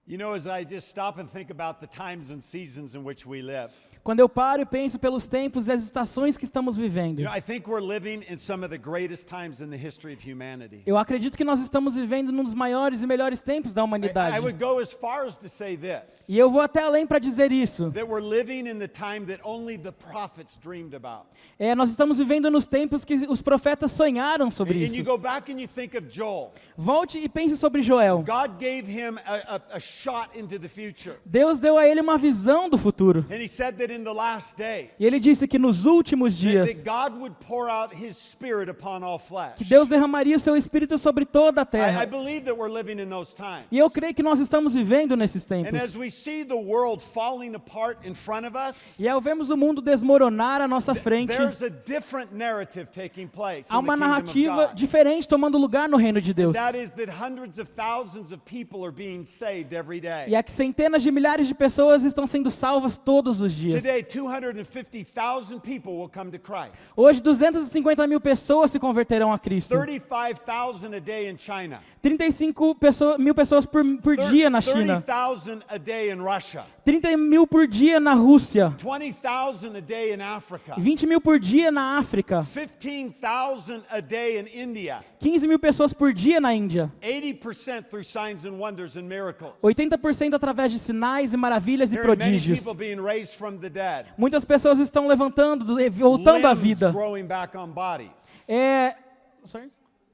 You know, as I just stop and think about the times and seasons in which we live. Quando eu paro e penso pelos tempos e as estações que estamos vivendo, You know, I think we're living in some of the greatest times in the history of humanity. eu acredito que nós estamos vivendo num dos maiores e melhores tempos da I humanidade. would go as far as to say this. E eu vou até além para dizer isso. That we're living in the time that only the prophets dreamed about. Nós estamos vivendo nos tempos que os profetas sonharam sobre And isso. you go back and you think of Joel. Volte e pense sobre Joel. God gave him a shot into the future. Deus deu a ele uma visão do futuro. And he said that in the last days, E ele disse que nos últimos dias, that God would pour out his spirit upon all flesh. que Deus derramaria o seu espírito sobre toda a I terra. believe that we're living in those times. E eu creio que nós estamos vivendo nesses tempos. And as we see the world falling apart in front of us, E ao vermos o mundo desmoronar à nossa frente, there's a different narrative taking place há in the uma kingdom of narrativa God. diferente tomando lugar no reino de Deus. That is that hundreds of thousands of people are being saved every day. E é que centenas de milhares de pessoas estão sendo salvas todos os dias. Today, 250,000 people will come to Christ. Hoje, 250 mil pessoas se converterão a Cristo. 35,000 a day in China. 35 mil pessoas por dia na China. 30,000 a day in Russia. 30 mil por dia na Rússia. 20,000 a day in Africa. 20 mil por dia na África. 15,000 a day in India. 15 mil pessoas por dia na Índia. 80% through signs and wonders and miracles. 80% através de sinais e maravilhas e There are many prodígios. people being raised from the dead. Muitas pessoas estão levantando, voltando à Limbs vida. growing back on bodies. Sorry?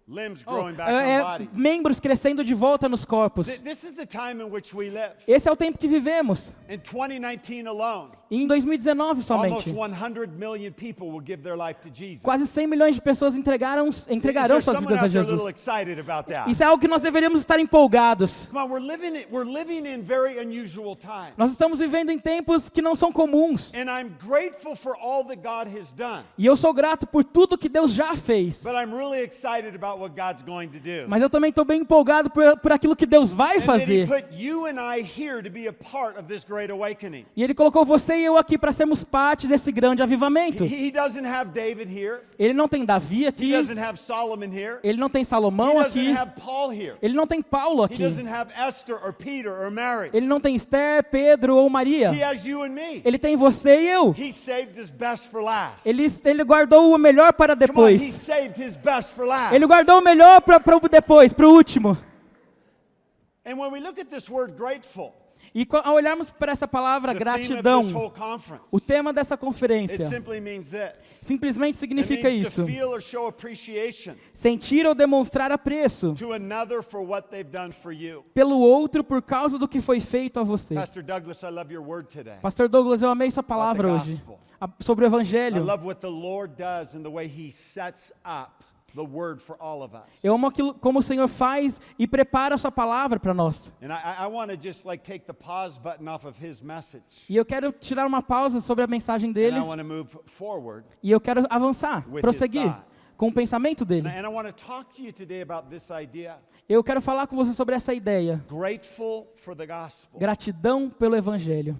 Limbs growing back on bodies. Membros crescendo de volta nos corpos. This is the time in which we live. Esse é o tempo que vivemos. In 2019 alone, E em 2019 almost somente, 100 million people will give their life to Jesus. quase 100 milhões de pessoas entregarão Is suas someone vidas a out there a little Jesus. excited about that? Isso é algo que nós deveríamos estar empolgados. Come on, we're living in very unusual times. Nós estamos vivendo em tempos que não são comuns. And I'm grateful for all that God has done. E eu sou grato por tudo que Deus já fez. But I'm really excited about what God's going to do. Mas eu também estou bem empolgado por aquilo que Deus vai And that He fazer. put you and I here to be a part of this great awakening. E Ele colocou você e eu aqui para sermos parte desse grande avivamento. He doesn't have David here. Ele não tem Davi He aqui. doesn't have Solomon here. Ele não tem He Salomão doesn't aqui. have Paul here. Ele não tem Paulo He aqui. doesn't have Esther or Peter or Mary. Ele não tem Esther, Pedro ou Maria. He has you and me. Ele tem você e eu. He saved his best for last. Ele guardou o melhor para Come on, he depois. saved his best for last. Ele guardou o melhor para o depois, para o último. And when we look at this word grateful, E ao olharmos para essa palavra the theme of gratidão, this whole conference, o tema dessa it conferência simply means this. simplesmente It significa means isso: to feel or show appreciation sentir ou demonstrar apreço to another for what they've done for you. pelo outro por causa do que foi feito a você. Pastor Douglas, I love your word today. Pastor Douglas, eu amei sua palavra About the hoje gospel. sobre o I Evangelho. love what the Lord does and the way He sets up the word for all of us. Eu amo aquilo como o Senhor faz e prepara a sua palavra para nós. And I want to just like take the pause button off of His message. E eu quero tirar uma pausa sobre a mensagem And dele I want to move forward. e eu quero avançar, With his prosseguir thought. com o pensamento dele. And I want to talk to you today about this idea. Eu quero falar com você sobre essa ideia: Grateful for the gospel. gratidão pelo Evangelho.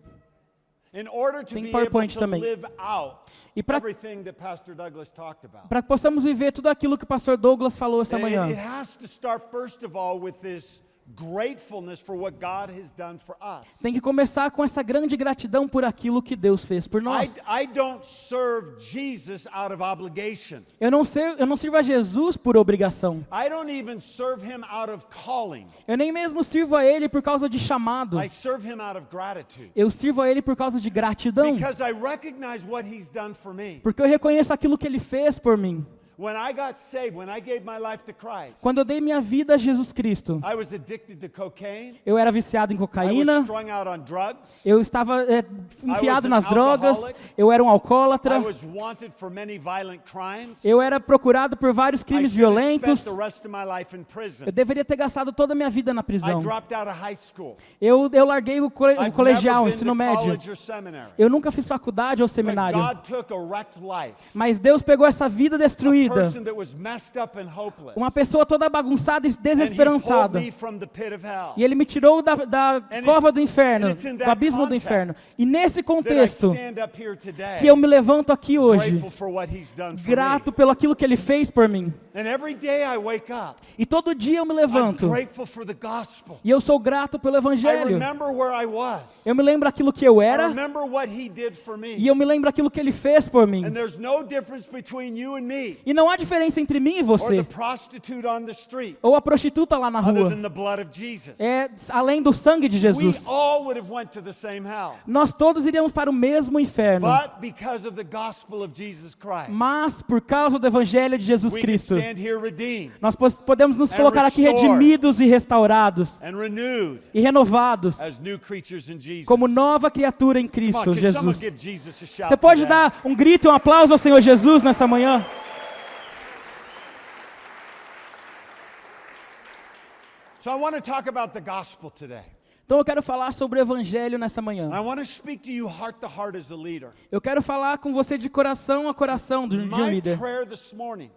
In order to Tem be able PowerPoint to também. live out E pra- everything that Pastor Douglas talked about. Para que possamos viver tudo aquilo que o pastor Douglas falou essa It manhã. has to start first of all with this gratefulness for what God has done for us. Tem que começar com essa grande gratidão por aquilo que Deus fez por nós. I don't serve Jesus out of obligation. Eu não sirvo a Jesus por obrigação. I don't even serve Him out of calling. Eu nem mesmo sirvo a Ele por causa de chamado. I serve Him out of gratitude. Eu sirvo a Ele por causa de gratidão. Because I recognize what He's done for me. Porque eu reconheço aquilo que Ele fez por mim. When I got saved, when I gave my life to Christ, Quando eu dei minha vida a Jesus Cristo, I was addicted to cocaine. eu era viciado em I was cocaína, strung out on drugs. eu estava enfiado an nas drogas, alcoholic. eu era um I alcoólatra, was wanted for many violent crimes. eu era procurado por vários I crimes should have violentos. spent the rest of my life in prison. Eu deveria ter gastado toda a minha vida na I prisão. dropped out of high school. Eu larguei o I've colegial, o never been ensino to médio. college or seminary. Eu nunca fiz faculdade ou But seminário. God took a wrecked life, Mas Deus pegou essa vida a destruída, vida. person that was messed up and hopeless. Uma pessoa toda bagunçada e And he pulled desesperançada. me from the pit of hell. E ele me tirou da cova do inferno, and it's in do that abismo do context inferno. E nesse That I contexto stand up here today, que eu me levanto aqui hoje, grateful for what he's done for grato pelo aquilo que ele fez por mim. me. And every day I wake up, E todo dia eu me I'm levanto. grateful for the gospel. E eu sou grato pelo I evangelho. remember where I was. Eu me lembro aquilo que eu I era remember what he did for e me. eu me lembro aquilo que ele fez por mim. And there's no difference between you and me E não há diferença entre mim e or você, the prostitute on the street ou a prostituta lá na other rua. than the blood of Jesus. É além do sangue de We Jesus. all would have went to the same hell. Nós todos iríamos para o mesmo inferno. But because of the gospel of Jesus Christ, Mas por causa do evangelho de Jesus we can Cristo, stand here redeemed nós podemos nos colocar aqui restored. redimidos e restaurados and renewed e renovados as new creatures in Jesus. como nova criatura em Come on, Cristo can someone Jesus. give Jesus a shout Você pode today? dar um grito e um aplauso ao Senhor Jesus nessa manhã? So I want to talk about the gospel today. Então eu quero falar sobre o evangelho nessa manhã. I want to speak to you heart to heart as a leader. Eu quero falar com você de coração a coração de um My líder. prayer this morning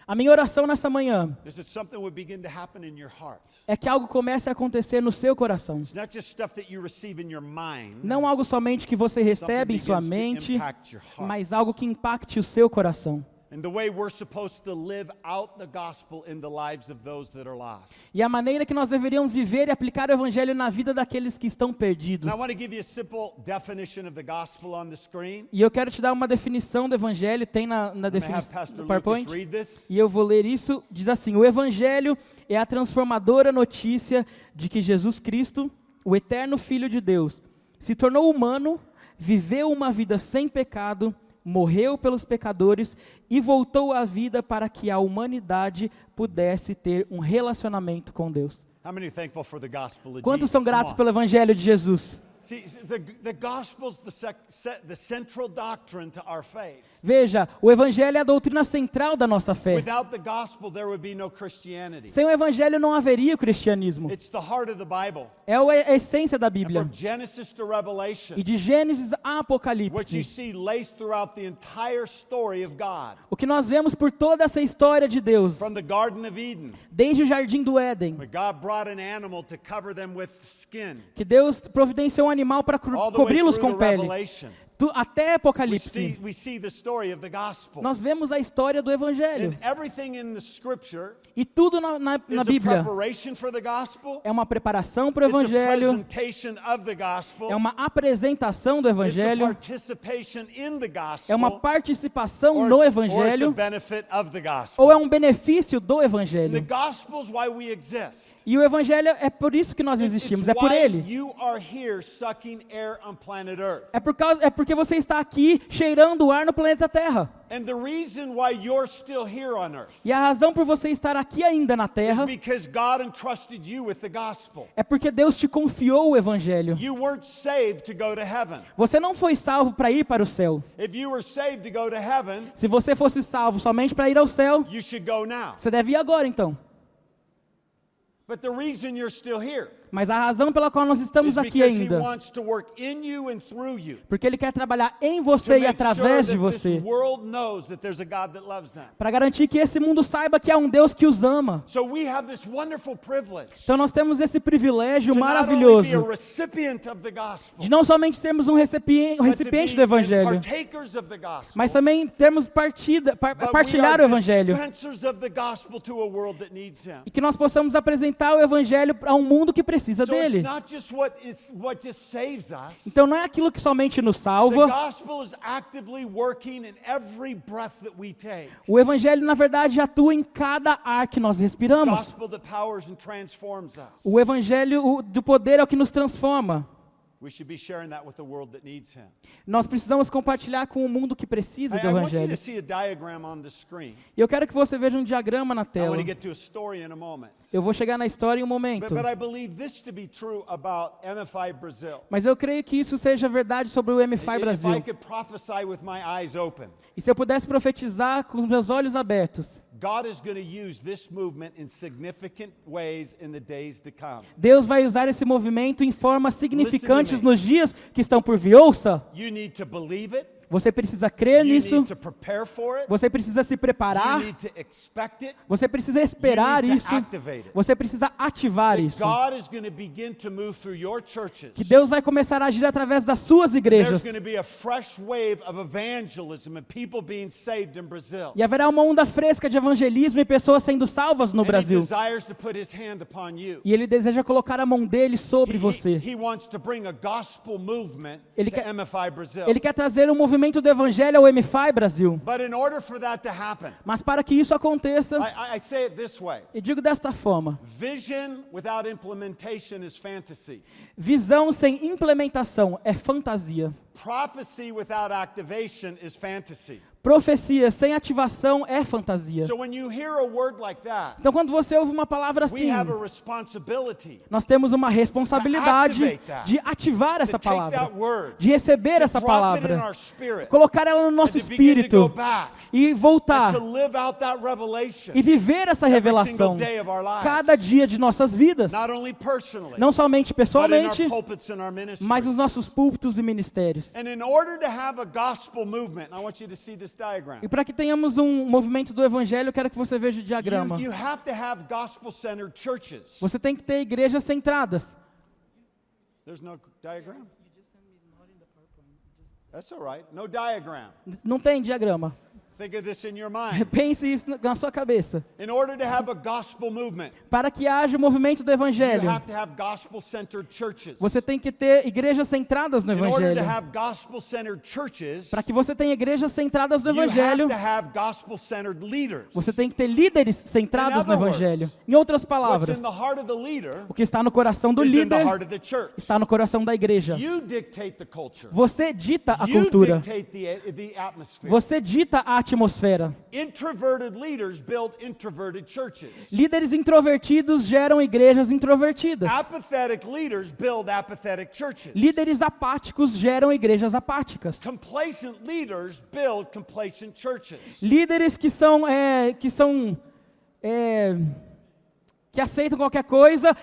A minha oração nessa manhã is that something would begin to happen in your heart. é que algo comece a acontecer no seu coração. It's not just stuff that you receive in your mind, Não algo somente que você recebe em sua begins to mente, impact your heart. mas algo que impacte o seu coração. and the way we're supposed to live out the gospel in the lives of those that are lost. E a maneira que nós deveríamos viver e aplicar o evangelho na vida daqueles que estão perdidos. Now I want to give you a simple definition of the gospel on the screen. E eu quero te dar uma definição do evangelho, tem na I'm going to have definição Pastor do Lucas PowerPoint. read this. E eu vou ler isso, diz assim: o evangelho é a transformadora notícia de que Jesus Cristo, o eterno Filho de Deus, se tornou humano, viveu uma vida sem pecado, morreu pelos pecadores e voltou à vida para que a humanidade pudesse ter um relacionamento com Deus. How many are thankful for the gospel of Quantos Jesus? são Come gratos on. pelo evangelho de Jesus? See, the gospel's the central doctrine to our faith. Veja, o evangelho é a doutrina central da nossa fé. Without the gospel, there would be no Christianity. Sem o evangelho não haveria o cristianismo. It's the heart of the Bible. É a essência da And Bíblia. from Genesis to Revelation, E de Gênesis a what you Apocalipse, see laced throughout the entire story of God, o que nós vemos por toda essa história de Deus, from the Garden of Eden, desde o Jardim do Éden, where God brought an animal to cover them with skin, que Deus providenciou um animal para all the way cobri-los through com to pele, Revelation. até Apocalipse. We see the story of the gospel. Nós vemos a história do evangelho. And everything in the scripture E tudo na is a Bíblia preparation for the gospel. é uma preparação para o It's a evangelho, presentation of the gospel. é uma apresentação do It's a evangelho, participation in the gospel. é uma participação or no it's a evangelho, benefit of the gospel. ou é um benefício do And the evangelho. gospel is why we exist. E o evangelho é por isso que nós existimos, é por why ele. you are here sucking air on planet Earth. É porque você está aqui cheirando o ar no planeta Terra. And the reason why you're still here on Earth E a razão por você estar aqui ainda na is Terra because God entrusted you with the gospel. é porque Deus te confiou o evangelho. You weren't saved to go to heaven. Você não foi salvo para ir para o céu. If you were saved to go to heaven, Se você fosse salvo somente para ir ao céu, you should go now. você deve ir agora então. But the reason you're still here Mas a razão pela qual nós is estamos aqui because He ainda, wants to work in you and through you porque Ele quer trabalhar em to você e make através sure de that this você, world knows that there's a God that loves them. para garantir que esse mundo saiba que há um Deus que os ama. So we have this wonderful privilege Então nós temos esse privilégio to not only be a maravilhoso recipient of the gospel, de não somente sermos um recipiente but to be do evangelho, partakers of the gospel, mas também termos but partilhar we o are evangelho. dispensers of the gospel to a world that needs Him. E que nós possamos apresentar o evangelho para um mundo que precisa So it's dele. not just what just saves us. Então não é aquilo que somente nos The salva. gospel is actively working in every breath that we take. O evangelho, na verdade, atua em cada ar que nós respiramos. Gospel that powers and transforms us. O evangelho do poder é o que nos transforma. We should be sharing that with the world that needs Him. Nós precisamos compartilhar com o mundo que precisa do I want you to evangelho. see a diagram on the screen. E eu quero que você veja um diagrama na I tela. want to get to a story in a moment. Eu vou chegar na história em um momento. But I believe this to be true about MFI Brazil. Mas eu creio que isso seja verdade sobre o MFI If I Brasil. could prophesy with my eyes open, E se eu pudesse profetizar com os meus olhos abertos, God is going to use this movement in significant ways in the days to come. Deus vai usar esse movimento em formas significantes Listen to me. nos dias que estão por vir. Ouça, You need to believe it. Você precisa crer You nisso. need to prepare for it. Você precisa se preparar. You need to expect it. Você precisa esperar You need to isso. activate it. Você precisa ativar That isso. God is going to begin to move through your churches. Que Deus vai começar a agir através das suas There's igrejas. going to be a fresh wave of evangelism and people being saved in Brazil. E haverá uma onda fresca de evangelismo e pessoas sendo salvas no And He Brasil. desires to put His hand upon you. E Ele deseja colocar a mão dele sobre você. He wants to bring a gospel movement Ele to quer- MFI Brazil. Ele quer trazer um movimento do evangelho ao MFI Brasil. But in order for that to happen, Mas para que isso aconteça, I say it this way. eu digo desta forma: Vision without implementation is fantasy. visão sem implementação é fantasia. Prophecy without activation is fantasy. Profecia sem ativação é fantasia. So when you hear a word like that, Então, quando você ouve uma palavra we assim, have a responsibility nós temos uma responsabilidade activate that. de ativar to essa take palavra, that word, de receber to essa drop it in palavra, our spirit, colocar ela no nosso and to begin to go espírito back, e voltar and to live out that revelation e viver essa every revelação single day of our lives. cada dia de nossas vidas, Not only personally, não somente but in our pessoalmente, pulpits and our ministries. mas nos nossos púlpitos e ministérios. And in order to have a gospel movement, I want you to see this diagram. E para que tenhamos um movimento do evangelho, eu quero que você veja o diagrama. You have to have gospel-centered churches. Você tem que ter igrejas centradas. There's no diagram? That's all right. No diagram. Não tem diagrama. Think of this in your mind. Pense isso na sua cabeça. In order to have a gospel movement, Para que haja o movimento do you evangelho, have to have gospel-centered churches. você tem que ter igrejas centradas no In order to evangelho. have gospel-centered churches, Para que você tenha igrejas centradas no you have evangelho, to have gospel-centered leaders. você tem que ter líderes centrados no In other evangelho. words, Em outras What's palavras, in the heart of the leader o que está no coração do is in the líder heart of the church. está no coração da igreja. You dictate the culture. Você dita a You cultura. dictate the atmosphere. Você dita a atmosfera. Introverted leaders build introverted churches. Líderes introvertidos geram igrejas introvertidas. Apathetic leaders build apathetic churches. Líderes apáticos geram igrejas apáticas. Complacent leaders build complacent churches. Líderes que aceitam qualquer coisa,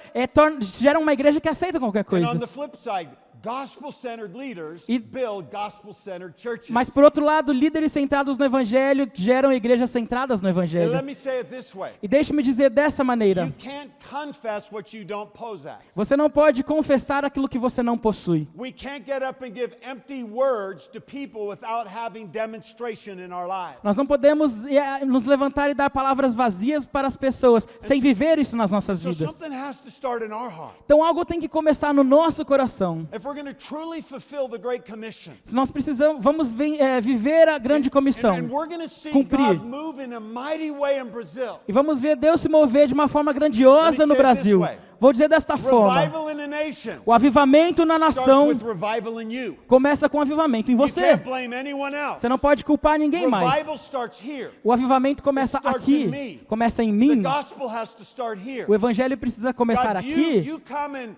geram uma igreja que aceita qualquer And on coisa. the flip side, gospel-centered leaders E- build gospel-centered churches. Mas por outro lado, líderes centrados no evangelho geram igrejas centradas no And evangelho. let me say it this way. E deixe-me dizer dessa maneira: You can't confess what you don't possess. você não pode confessar aquilo que você não possui. We can't get up and give empty words to people without having demonstration in our lives. Nós não podemos nos levantar e dar palavras vazias para as pessoas sem viver isso nas nossas So vidas. something has to start in our heart. Então algo tem que começar no nosso coração. If we're going to truly fulfill the Great Commission, Se nós vamos viver a grande comissão and we're going to see cumprir. God move in a mighty way in Brazil. E vamos ver Deus se mover de uma forma grandiosa no say it Brasil. this way. Vou dizer desta forma: Revival in a nation o avivamento na starts nação with revival in you. começa com avivamento em You você. can't blame anyone else. Você não pode culpar ninguém mais. Revival starts here. O avivamento começa It starts in aqui, me. começa em The mim. gospel has to start here. O evangelho precisa começar God, aqui. you come and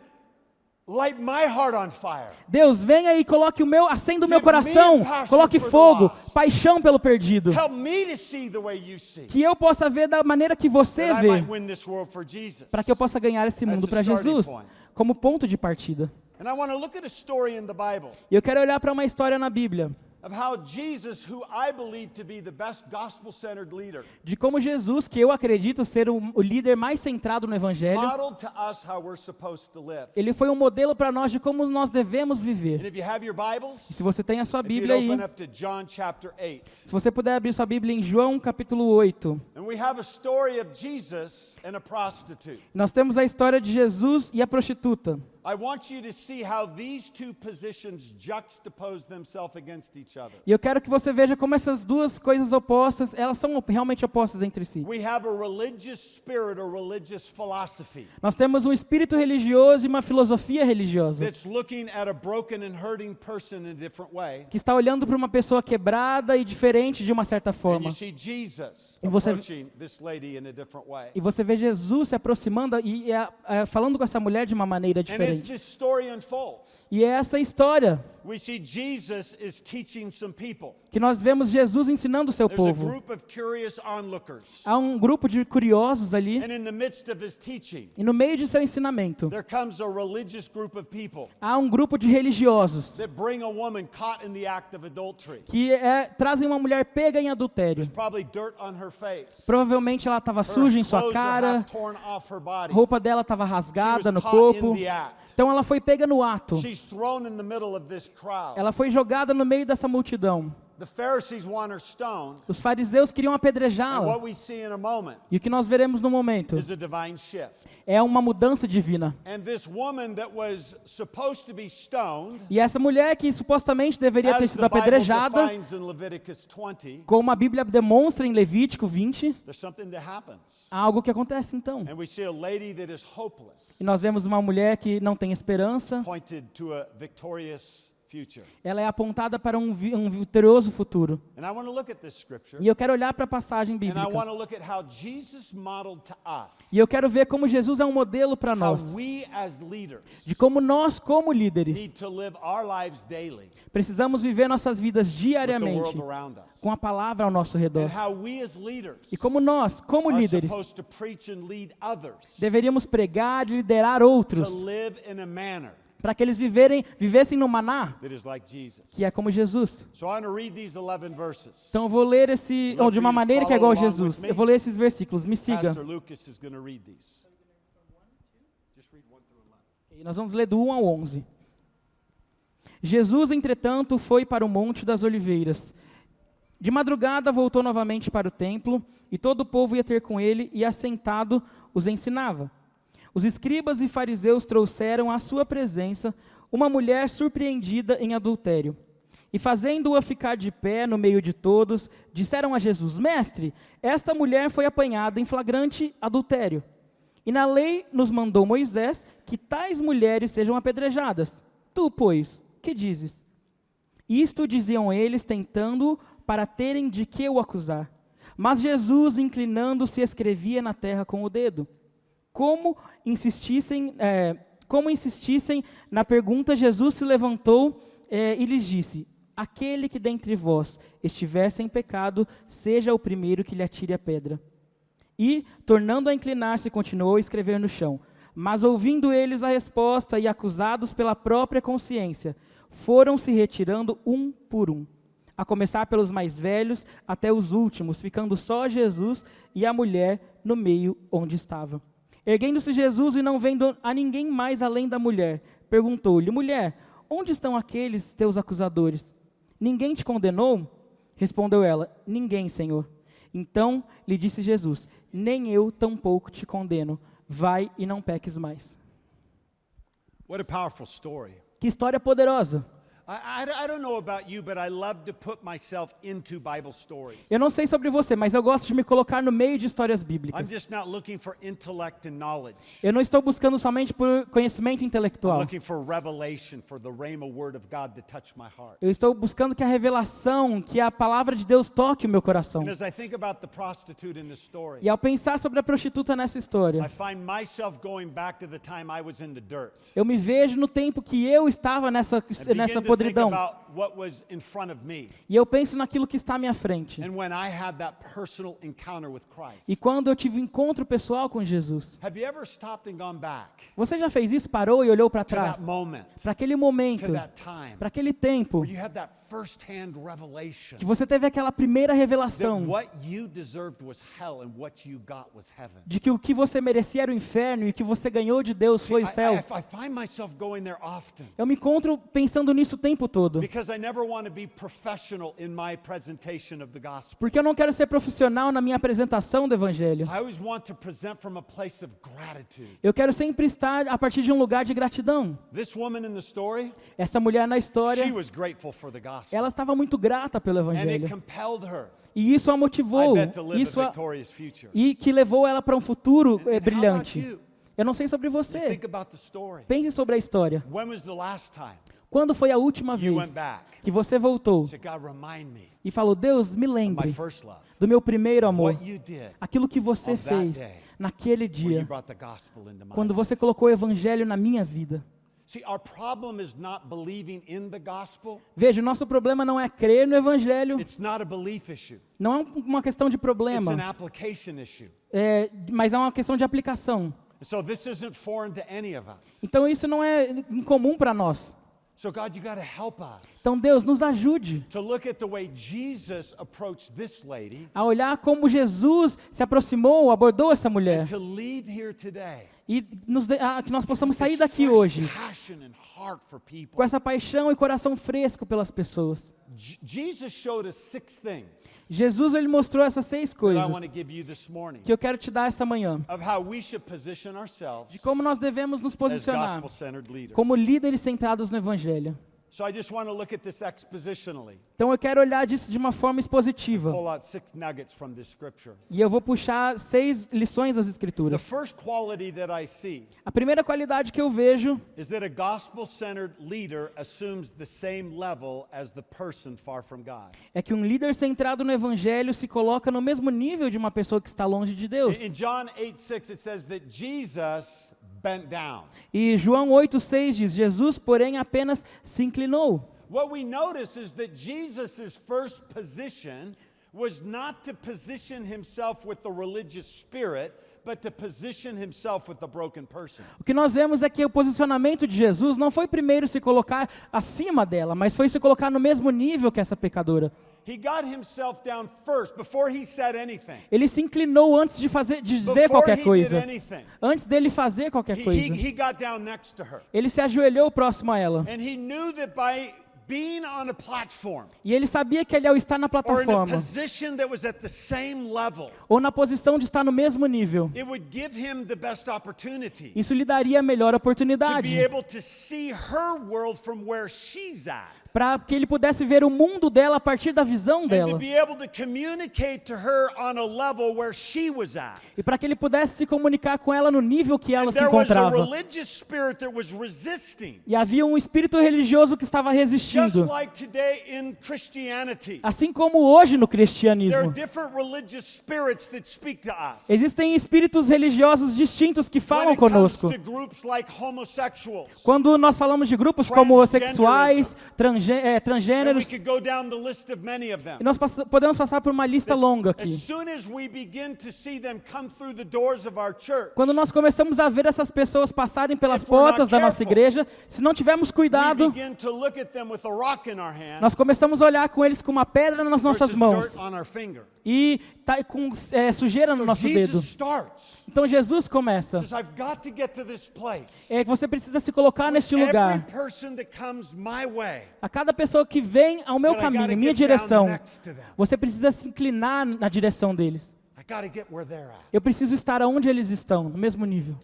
light my heart on fire. Deus, venha e coloque acenda o meu Give me coração, passion coloque for the fogo, lost. paixão pelo perdido. Help me to see the way you see. Que eu possa ver da maneira que você That I might vê, win this world for Jesus. para que eu possa ganhar esse mundo That's the para starting Jesus, point. como ponto de partida. And I want to look at a story in the Bible E eu quero olhar para uma história na Bíblia, of how Jesus, who I believe to be the best gospel-centered leader, de como Jesus, que eu acredito ser o líder mais centrado no Evangelho, modeled to us how we're supposed to live. ele foi um modelo para nós de como nós devemos And viver. if you have your Bibles, Se você tem a sua if you'd Bíblia aí, open up to John chapter 8. se você puder abrir sua Bíblia em João capítulo 8, And we have a story of Jesus and a prostitute. nós temos a história de Jesus e a prostituta. I want you to see how these two positions juxtapose themselves against each other. E eu quero que você veja como essas duas coisas opostas, elas são realmente opostas entre si. We have a religious spirit, a religious philosophy Nós temos um espírito religioso e uma filosofia religiosa, that's looking at a broken and hurting person in a different way. que está olhando para uma pessoa quebrada e diferente de uma certa And forma. you see Jesus E você- approaching this lady in a different way. E você vê Jesus se aproximando e falando com essa mulher de uma maneira And as diferente. this story unfolds, E é essa história. we see Jesus is teaching some people. que nós vemos Jesus ensinando o seu There's a povo. group of curious onlookers. Há um grupo de curiosos ali, And in the midst of his teaching, e no meio de seu ensinamento, there comes a religious group of people há um grupo de religiosos that bring a woman caught in the act of adultery. que trazem uma mulher pega em adultério. There's probably dirt on her face. Provavelmente ela estava Her suja em sua clothes are cara, half torn off her a body. roupa dela estava She was rasgada no caught corpo. in the act. Então ela foi pega no ato. She's thrown in the middle of this crowd. Ela foi jogada no meio dessa multidão. The Pharisees want her stoned. Os fariseus queriam And apedrejá-la. what we see in a moment E o que nós veremos no momento is a divine shift. é uma mudança divina. And this woman that was supposed to be stoned, E essa mulher que supostamente deveria ter as sido the Bible apedrejada, defines in Leviticus 20, como a Bíblia demonstra em Levítico 20, there's something that happens. há algo que acontece então. And we see a lady that is hopeless, E nós vemos uma mulher que não tem esperança, pointed to a victorious future. ela é apontada para um vitorioso futuro. And I want to look at this scripture, E eu quero olhar para a passagem and I bíblica. want to look at how Jesus modeled to us E eu quero ver como Jesus é um modelo para how nós, we as leaders de como nós, como líderes, need to live our lives daily precisamos viver nossas vidas with the diariamente world around us. com a palavra ao nosso redor. And how we as leaders E como nós, como are líderes, supposed to preach and lead others deveríamos pregar e liderar to outros live in a manner para que eles vivessem no maná, that is like Jesus. que é como Jesus. So I want to read these 11 verses. Então eu vou ler de uma maneira que é igual a Jesus. Eu vou ler esses versículos, me siga. Pastor Lucas is going to read these. Just read 1 through 11. E nós vamos ler do 1 ao 11. Jesus, entretanto, foi para o Monte das Oliveiras. De madrugada voltou novamente para o templo, e todo o povo ia ter com ele, e assentado os ensinava. Os escribas e fariseus trouxeram à sua presença uma mulher surpreendida em adultério. E fazendo-a ficar de pé no meio de todos, disseram a Jesus: Mestre, esta mulher foi apanhada em flagrante adultério. E na lei nos mandou Moisés que tais mulheres sejam apedrejadas. Tu, pois, que dizes? Isto diziam eles, tentando para terem de que o acusar. Mas Jesus, inclinando-se, escrevia na terra com o dedo. Como insistissem na pergunta, Jesus se levantou e lhes disse: Aquele que dentre vós estiver sem pecado, seja o primeiro que lhe atire a pedra. E, tornando a inclinar-se, continuou a escrever no chão. Mas ouvindo eles a resposta e acusados pela própria consciência, foram se retirando um por um, a começar pelos mais velhos até os últimos, ficando só Jesus e a mulher no meio onde estava. Erguendo-se Jesus e não vendo a ninguém mais além da mulher, perguntou-lhe: Mulher, onde estão aqueles teus acusadores? Ninguém te condenou? Respondeu ela: Ninguém, Senhor. Então lhe disse Jesus: Nem eu tampouco te condeno. Vai e não peques mais. What a powerful story. Que história poderosa. I don't know about you, but I love to put myself into Bible stories. Eu não sei sobre você, mas eu gosto de me colocar no meio de histórias I'm bíblicas. just not looking for intellect and knowledge. Eu não estou buscando somente por conhecimento I'm intelectual. looking for revelation, for the rhema word of God to touch my heart. Eu estou buscando que a revelação, que a palavra de Deus toque o meu coração. And as I think about the prostitute in this story, E ao pensar sobre a prostituta nessa I história, find myself going back to the time I was in the dirt. eu me vejo no tempo que eu estava nessa And begin to think podridão. about what was in front of me. E eu penso naquilo que está à minha frente. And when I had that personal encounter with Christ. E quando eu tive um encontro pessoal com Jesus. Have you ever stopped and gone back Você já fez isso? Parou e olhou para to trás? that moment, Para aquele momento, to that time, para aquele tempo, where you had that first-hand revelation que você teve aquela primeira that revelação what you deserved was hell and what you got was heaven? de que o que você merecia era o inferno e o que você ganhou de Deus foi o céu. I find myself going there often Eu me encontro pensando nisso o tempo todo. because I never want to be professional in my presentation of the gospel. Porque eu não quero ser profissional na minha apresentação do Evangelho. I always want to present from a place of gratitude. Eu quero sempre estar a partir de um lugar de gratidão. This woman in the story, Essa mulher na história, she was grateful for the gospel. ela estava muito grata pelo And it Evangelho. compelled her, E isso a I motivou. bet, to live Isso a victorious future. e que levou ela para um futuro And how about brilhante. you? Eu não sei sobre You você. think about the story. Pense sobre a história. When was the last time Quando foi a última you vez went back? que você voltou Said, God, remind me e falou: Deus, me of my lembre first love. do meu primeiro amor, What you did aquilo que você on that fez day naquele when you dia, brought the gospel into my quando life. você colocou o Evangelho na minha vida. See, our problem is not believing in the gospel. Veja, o nosso problema não é crer no evangelho, It's not a belief issue. não é uma questão de It's problema, an application issue. mas é uma questão de aplicação. And so this isn't foreign to any of us. Então isso não é incomum para nós. So God, you got to help us Então Deus nos ajude to look at the way Jesus approached this lady a olhar como Jesus se aproximou, abordou essa mulher. and to leave here today E que nós possamos sair with daqui fresh hoje passion and heart for people. com essa paixão e coração fresco pelas pessoas. Jesus showed us 6 things Jesus ele mostrou essas 6 that I coisas want to give you this morning que eu quero te dar essa manhã, of how we should position ourselves de como nós devemos nos as posicionar gospel-centered leaders. como líderes centrados no evangelho. So I just want to look at this expositionally. Então eu quero olhar disso de uma forma expositiva. Pull out 6 nuggets from this scripture. E eu vou puxar 6 lições das The escrituras. first quality that I see A primeira qualidade que eu vejo is that a gospel-centered leader assumes the same level as the person far from God. é que um líder centrado no evangelho se coloca no mesmo nível de uma pessoa que está longe de Deus. In John 8:6 it says that Jesus bent down. E João 8,6 diz, Jesus, porém, apenas se inclinou. What we notice is that Jesus' first position was not to position himself with the religious spirit, but to position himself with the broken person. O que nós vemos é que o posicionamento de Jesus não foi primeiro se colocar acima dela, mas foi se colocar no mesmo nível que essa pecadora. He got himself down first before he said anything. Ele se inclinou antes de dizer Before qualquer he did coisa. anything. Antes dele fazer qualquer coisa. He got down next to her. Ele se ajoelhou próximo a ela. And he knew that by being on a platform E ele sabia que ele, ao estar na or in a plataforma, position that was at the same level, ou na posição de estar no mesmo nível, it would give him the best opportunity isso lhe daria a melhor to oportunidade be able to see her world from where she's at. para que ele pudesse ver o mundo dela a partir da visão And to dela. be able to communicate to her on a level where she was at. E para que ele pudesse se comunicar com ela no nível que ela And se there was a encontrava. religious spirit that was resisting. E havia um espírito religioso que estava Just resistindo. like today in Christianity, Assim como hoje no there are cristianismo. different religious spirits that speak to us. Existem espíritos religiosos distintos que When falam it comes conosco. to groups like homosexuals, Quando nós falamos de grupos como homossexuais, and we transgêneros, could go down the list of many of them. e nós podemos passar por uma lista longa As aqui. soon as we begin to see them come through the doors of our church, Quando nós começamos a ver essas pessoas passarem pelas If we're not portas da nossa careful, igreja, se não tivermos we cuidado, begin to look at them with a rock in our hand nós começamos a olhar com eles com uma pedra nas nossas versus mãos dirt on our finger. e tá com sujeira no So nosso dedo. Jesus starts. Então Jesus começa. Says, I've got to get to this place. É que você precisa se colocar neste Every lugar. person that comes my way, A cada pessoa que vem ao meu that I gotta caminho, minha get down direção, next to them. você precisa se inclinar na direção deles. I got to get where they're at. Eu preciso estar onde eles estão, no mesmo nível.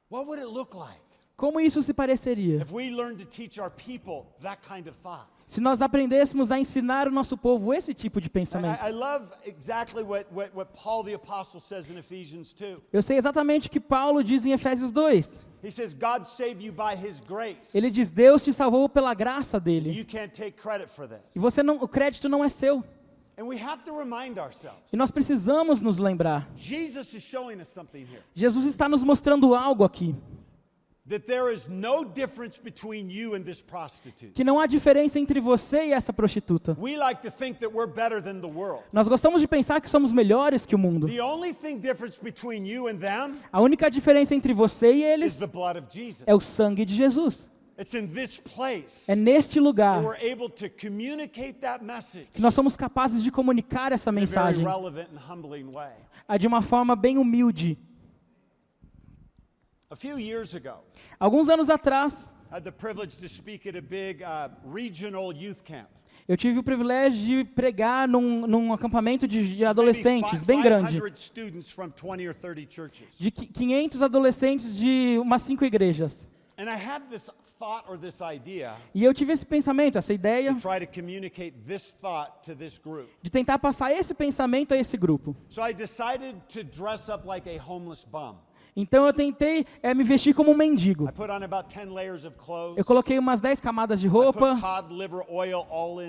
What would it look like Como isso se pareceria? if we learned to teach our people that kind of thought? Se nós aprendêssemos a ensinar o nosso povo esse tipo de pensamento. I love exactly what Paul the Apostle says in Ephesians 2. Eu sei exatamente o que Paulo diz em Efésios 2. He says, God saved you by His grace. Ele diz, Deus te salvou pela graça dele. You can't take credit for this. E você não, o crédito não é seu. And we have to remind ourselves. E nós precisamos nos lembrar. Jesus is showing us something here. Jesus está nos mostrando algo aqui. That there is no difference between you and this prostitute. Que não há diferença entre você e essa prostituta. We like to think that we're better than the world. Nós gostamos de pensar que somos melhores que o mundo. The only thing difference between you and them A única diferença entre você e is eles the blood of Jesus. é o sangue de Jesus. It's in this place É neste that lugar we're able to communicate that message que nós somos capazes de comunicar essa in a very mensagem relevant and humbling way. de uma forma bem humilde. A few years ago, Alguns anos atrás, I had the privilege to speak at a big regional youth camp. eu tive o privilégio de pregar num acampamento de adolescentes Maybe bem grande. 500 students from 20 or 30 churches. De 500 adolescentes de umas 5 igrejas. And I had this thought or this idea E eu tive esse pensamento, essa ideia, to try to communicate this thought to this group. de tentar passar esse pensamento a esse grupo. So I decided to dress up like a homeless bum. Então eu tentei me vestir como um mendigo. I put on about 10 layers of clothes. Eu coloquei umas 10 camadas de I put roupa. cod liver oil all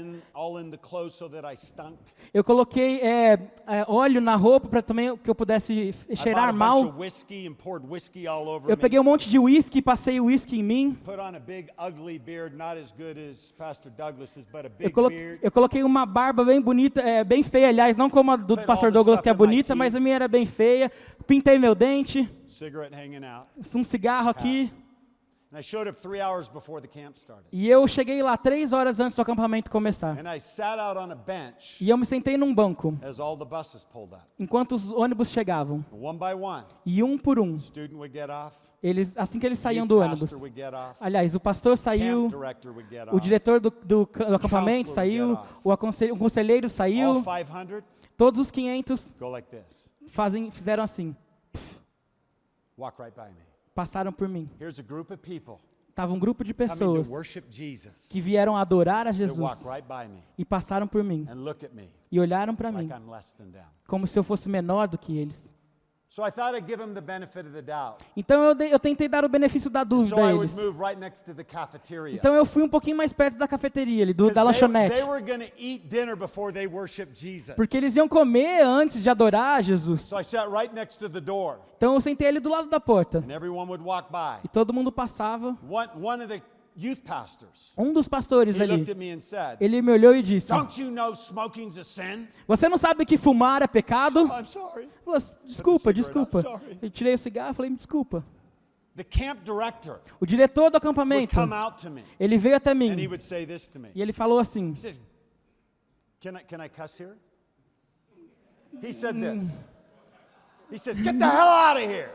in the clothes so that I stunk. Eu coloquei óleo na roupa para também que eu pudesse cheirar I bought a bunch mal. of whiskey and poured whiskey all over Eu me. peguei um monte de uísque e passei o uísque em mim. Put on a big ugly beard, not as good as Pastor Douglas's, but a big beard. Eu coloquei uma barba bem bonita, bem feia, aliás, não como a do Put pastor all the Douglas, stuff que é in my bonita, teeth. mas a minha era bem feia. Pintei meu dente, Cigarette hanging out. um cigarro aqui. And I showed up 3 hours before the camp started. E eu cheguei lá 3 horas antes do acampamento começar. And I sat out on a bench E eu me sentei num banco, as all the buses pulled up. enquanto os ônibus chegavam. One by one, E um por um, student would get off, assim que eles saíam youth do ônibus. pastor would get off, Aliás, o pastor camp saiu, director would get o off. diretor do acampamento Counselor saiu, would get o conselheiro All saiu. 500 Todos os 500 go like this. fizeram assim, Walk right by me. passaram por mim. Here's a group of people Tava um grupo de coming pessoas to worship Jesus. que vieram adorar a They walk Jesus right by me e passaram por mim and look at me e olharam para mim like I'm less than them. como se eu fosse menor do que eles. So I thought I'd give them the benefit of the doubt. Então eu tentei dar o benefício da So dúvida I a would eles. move right next to the cafeteria. Então eu fui um pouquinho mais perto da cafeteria ali, da 'Cause lanchonete, they were going to eat dinner before they worship Jesus. porque eles iam comer antes de adorar a Jesus. So I sat right next to the door, Então eu sentei ali do lado da porta and everyone would walk by. e todo mundo passava. One of the youth pastors, Um dos pastores he looked ali, at me and said, ele me olhou e disse: "Don't you know smoking's a sin?" "Você não sabe que fumar é pecado?" I'm sorry. Eu falei, desculpa, Cigarette, desculpa. I'm sorry. Eu tirei o cigarro e falei, me desculpa. The camp director O diretor do would acampamento, come out to me, ele veio até and he mim would say this to me. e ele falou assim, He says, can I cuss here? He said this. He says, "Get the hell out of here."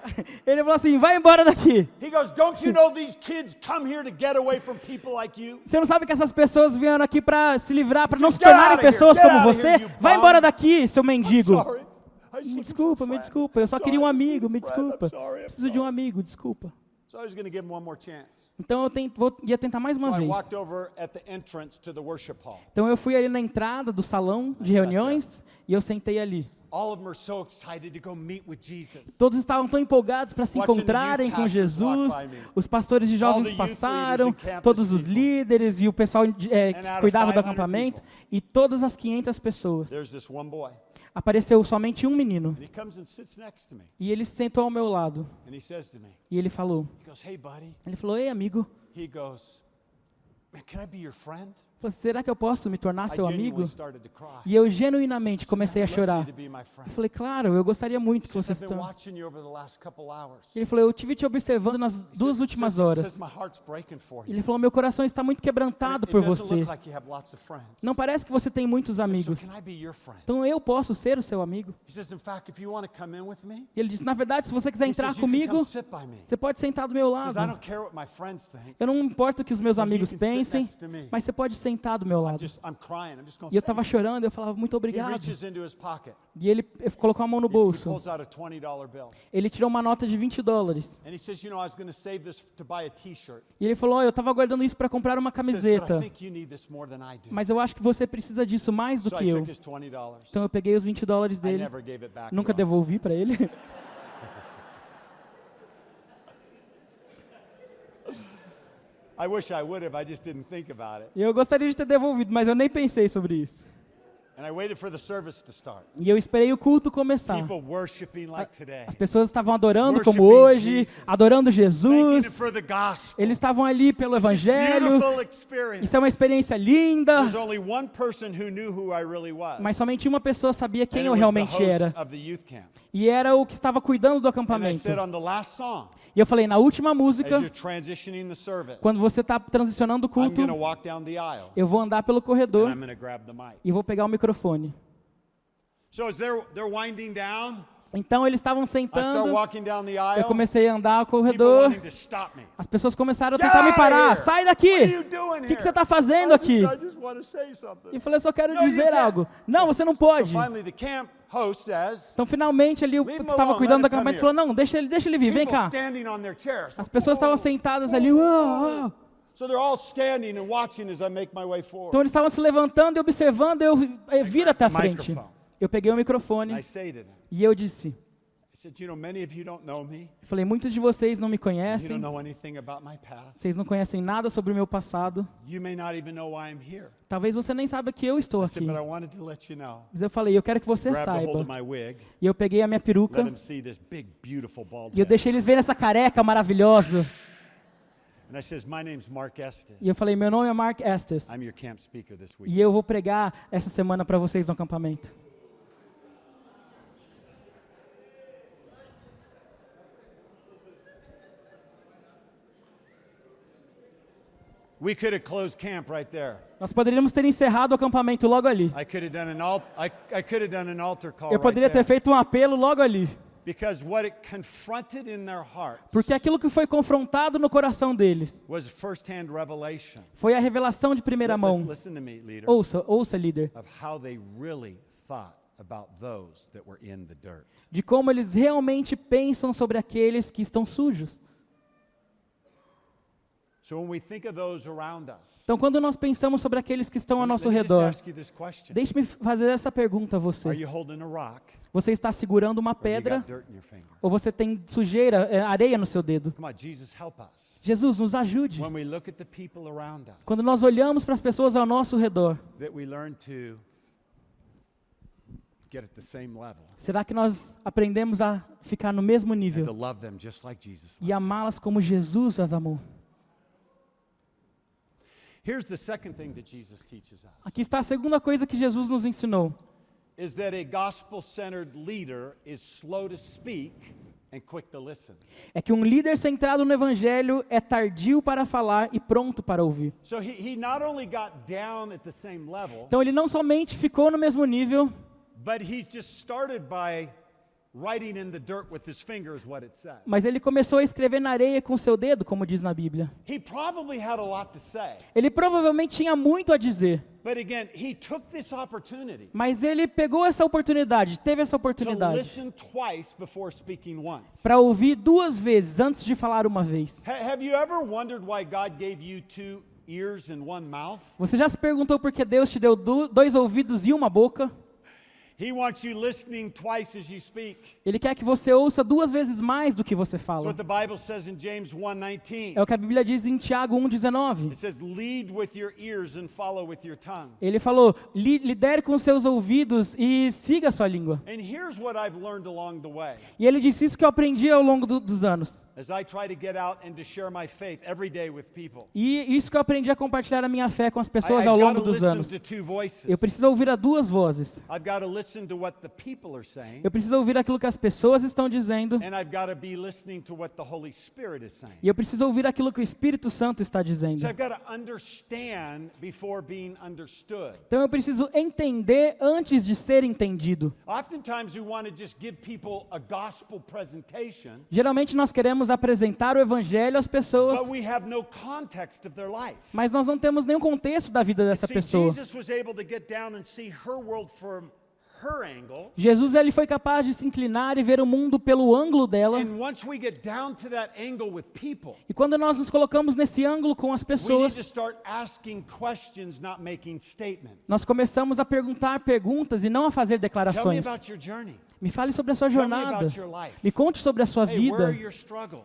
ele falou assim, vai embora daqui. He goes, "Don't you know these kids come here to get away from people like you?" Você não sabe que essas pessoas vieram aqui para se livrar, para não se Get tornarem out of here, pessoas get como out of você? here, you Vai bum. embora daqui, seu mendigo. Sorry. I was Me looking desculpa, for a me friend. desculpa. Eu só Sorry, queria um I just need amigo, a me friend. desculpa. I'm sorry, I'm Preciso de um sorry. amigo, desculpa. So I was going to give him one more chance. Então eu ia tentar mais So uma I vez. walked over at the entrance to the worship hall. Então eu fui ali na entrada do salão de reuniões e eu sentei ali. All of them are so excited to go meet with Jesus. Todos estavam tão empolgados para se Watching the encontrarem youth com pastors Jesus. walk by me. Os pastores de All jovens the youth passaram, leaders and campus todos os people. líderes e o pessoal And que out of cuidava do 500 acampamento. people. E todas as 500 pessoas. There's this one boy, Apareceu somente um menino. and he comes and sits next to me, E ele sentou ao meu lado. and he says to me, E ele falou, he goes, "Hey, buddy." ei amigo, He goes, "Man, can I be your friend?" falou, será que eu posso me tornar I seu genuinely amigo? started to cry. E eu genuinamente comecei a I'd love for chorar. you to be my friend. Eu falei, claro, eu gostaria muito He que says, você "I've se been tornasse. watching you over the last couple hours." Ele falou, eu tive te observando nas duas últimas horas. Says my heart's breaking for you. Ele falou, meu coração está muito quebrantado It por doesn't você. look like you have lots of friends. Não parece que você tem muitos He says, amigos. "So can I be your friend?" Então eu posso ser o seu amigo. He says, "In fact, if you want to come in with me," E ele disse, na verdade, se você quiser he entrar says, "you can comigo, come sit by me." você pode sentar do meu He says, "I lado. don't care what my friends think. Eu não importo o que os meus But you amigos can sit pensem, next to me." mas você pode sentar do meu lado. I'm crying. I'm just going, E eu "Thank estava you." chorando, eu falava, muito He obrigado. reaches into his pocket. E ele colocou a mão no He bolso. pulls out a $20 bill. Ele tirou uma nota de $20. And he says, "You know, I was going to save this to buy a t-shirt." E ele falou, eu estava guardando isso para comprar uma He says, "But I camiseta. think you need this more than I do." Mas eu acho que você precisa disso mais do So que I eu. took his $20. Então eu peguei os $20 I dele, never gave it back nunca to him. devolvi para ele. I wish I would have. I just didn't think about it. E eu gostaria de ter devolvido, mas eu nem pensei sobre isso. And I waited for the service to start. E eu esperei o culto começar. People worshiping like today. As pessoas estavam adorando como Worshiping hoje, Jesus. adorando Thanking Him Jesus. for the gospel. Eles estavam ali pelo Evangelho. Beautiful experience. Isso é uma experiência linda. There's only one person who knew who I really was. Mas somente uma pessoa sabia And quem it eu was the realmente host era. of the youth camp. E era o que estava cuidando do And I acampamento. said on the last song, E eu falei, na última as música, you're transitioning the service, quando você está transicionando o I'm culto, going to walk down the aisle eu vou andar pelo and corredor I'm going to grab the mic. e vou pegar o microfone. So as they're winding down, Então eles estavam I start sentando, walking down the eu aisle. comecei a andar o People corredor, wanting to stop me. as pessoas começaram a Get tentar me out of parar. here! Sai What are daqui! you doing O que here? você está fazendo I aqui? just want to say something. E eu falei, eu só quero No, you dizer can't. algo. Não, você não So pode. finally the camp host says, Então finalmente ali o Leave que him estava alone, cuidando do let him come acampamento here. falou, não, deixa ele vir, vem people cá. standing on their chairs. As pessoas estavam sentadas ali, uau, uau. So they're all standing and watching as I make my way forward. Então eles estavam se levantando e observando, eu vir até a frente. Microphone. Eu peguei o And microfone I say to them, e eu disse, I I said, you know, many of you don't know me. Eu falei, muitos de vocês não me You don't conhecem, know anything about my past. vocês não conhecem nada sobre o meu passado. You may not even know why I'm here. Talvez você nem saiba que eu estou I aqui. said, but I wanted to let you know. Mas eu falei, eu quero que você Grabbed a hold of saiba. my wig. E eu peguei a minha peruca Let them see this big, beautiful bald e eu head. deixei eles verem essa careca maravilhosa. And I says, my name's Mark Estes. E eu falei, meu nome é Mark Estes. I'm your camp speaker this week. E eu vou pregar essa semana para vocês no acampamento. We could have closed camp right there. Nós poderíamos ter encerrado o acampamento logo ali. I could have done I could have done an altar call Eu right poderia ter there. feito um apelo logo ali. Because what it confronted in their hearts Porque aquilo que foi confrontado no coração deles was first-hand revelation. foi a revelação de primeira mão. Listen to me, leader. Ouça, líder. Of how they really thought about those that were in the dirt. De como eles realmente pensam sobre aqueles que estão sujos. So when we think of those around us, Então, quando nós pensamos sobre aqueles que estão ao nosso let me just redor, ask you this question. deixe-me fazer essa pergunta a Are você. you holding a rock Você está segurando uma or you pedra got dirt in your finger? ou você tem sujeira, areia no seu dedo? Come on, Jesus, help us. Jesus, nos ajude. When we look at the people around us, Quando nós olhamos para as pessoas ao nosso redor, that we learn to get at the same level será que nós aprendemos a ficar no mesmo and to nível love them just like Jesus. e amá-las como Jesus as amou? Here's the second thing that Jesus teaches us. Aqui está a segunda coisa que Jesus nos ensinou. Is that a gospel-centered leader is slow to speak and quick to listen. É que um líder centrado no evangelho é tardio para falar e pronto para ouvir. So he not only got down at the same level, Então ele não somente ficou no mesmo nível, but he's just started by writing in the dirt with his finger is what it says. mas ele começou a escrever na areia com seu dedo, como diz na Bíblia. He probably had a lot to say, Ele provavelmente tinha muito a dizer, but again, he took this opportunity mas ele pegou essa oportunidade, teve essa to oportunidade, listen twice before speaking once. para ouvir duas vezes antes de falar uma vez. Have you ever wondered why God gave you two ears and one mouth? Você já se perguntou por que Deus te deu dois ouvidos e uma boca? He wants you listening twice as you speak. Ele quer que você ouça duas vezes mais do que você That's fala. what the Bible says in James 1:19. É o que a Bíblia diz em Tiago 1,19. It says, lead with your ears and follow with your tongue. Ele falou, lidere com seus ouvidos e siga a sua língua. And here's what I've learned along the way. E ele disse isso que eu aprendi ao longo dos anos. As I try to get out and to share my faith every day with people. E isso que eu aprendi a compartilhar a minha fé com as I've pessoas ao got longo to dos listen anos. to two voices. Eu preciso ouvir a duas vozes. I've got to listen to what the people are saying. Eu preciso ouvir aquilo que as pessoas estão dizendo. And I've got to be listening to what the Holy Spirit is saying. E eu preciso ouvir aquilo que o Espírito Santo está dizendo. So I've got to understand before being understood. Então eu preciso entender antes de ser entendido. Oftentimes we want to just give people a gospel presentation, Geralmente nós queremos apresentar o evangelho às pessoas, but we have no context of their life. mas nós não temos nenhum contexto da vida dessa See, pessoa. Jesus was able to get down and see her world from her angle. Jesus ele foi capaz de se inclinar e ver o mundo pelo ângulo dela. And once we get down to that angle with people, E quando nós nos colocamos nesse ângulo com as we need pessoas, to start asking questions, not making statements. nós começamos a perguntar perguntas e não a fazer Tell me declarações. about your journey. Me fale sobre a sua Tell me jornada. about your life. Me conte sobre a sua Hey, where are vida. your struggles?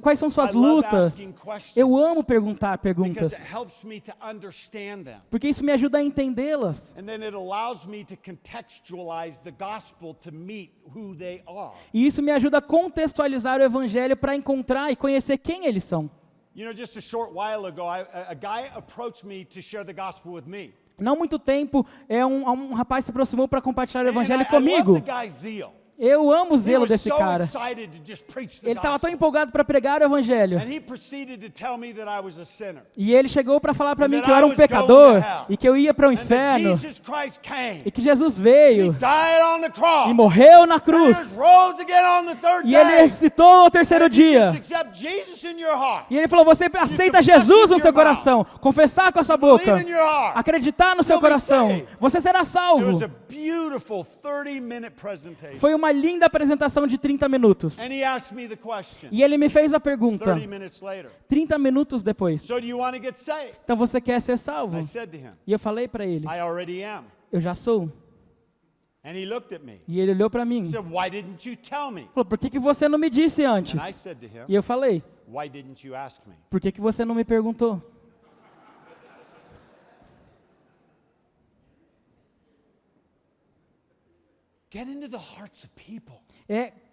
Quais são suas I love lutas? asking questions Eu amo perguntar because perguntas, it helps me to understand them. porque isso me ajuda a entendê-las. And then it allows me to contextualize the gospel to meet who they are. E isso me ajuda a contextualizar o evangelho para encontrar e conhecer quem eles são. You know, just a short while ago, a guy approached me to share the gospel with me. Não muito tempo, um rapaz se aproximou para compartilhar o And evangelho I comigo. love the guy's zeal. Eu amo o He zelo was desse so cara. excited to just preach the Ele estava tão gospel. empolgado para pregar o evangelho. And he proceeded to tell me that I was a sinner. E ele chegou para falar para And mim that que eu I era um was going pecador to hell. e que eu ia para o And that inferno Jesus Christ came. e que Jesus He veio died on the cross. e morreu na And cruz he rose again on the third e ele day. ressuscitou ao terceiro And if you dia. just accept Jesus in your heart, E ele falou, você aceita Jesus no seu coração, confessar com a sua boca, believe in your heart, acreditar no seu you'll be coração, saved. você será It was salvo. a beautiful 30-minute presentation. Foi uma linda apresentação de 30 minutos. And he asked me the question E ele me fez a pergunta, 30 minutes later. 30 minutos depois. So do you want to get saved? Então você quer ser salvo? I said to him, E eu falei para ele, I already am. eu já sou. And he looked at me. E ele olhou para mim. He said, "Why didn't you tell me?" Falou, por que, que você não me disse antes? And I said to him, E eu falei, "Why didn't you ask me?" por que, que você não me perguntou? Get into the hearts of people.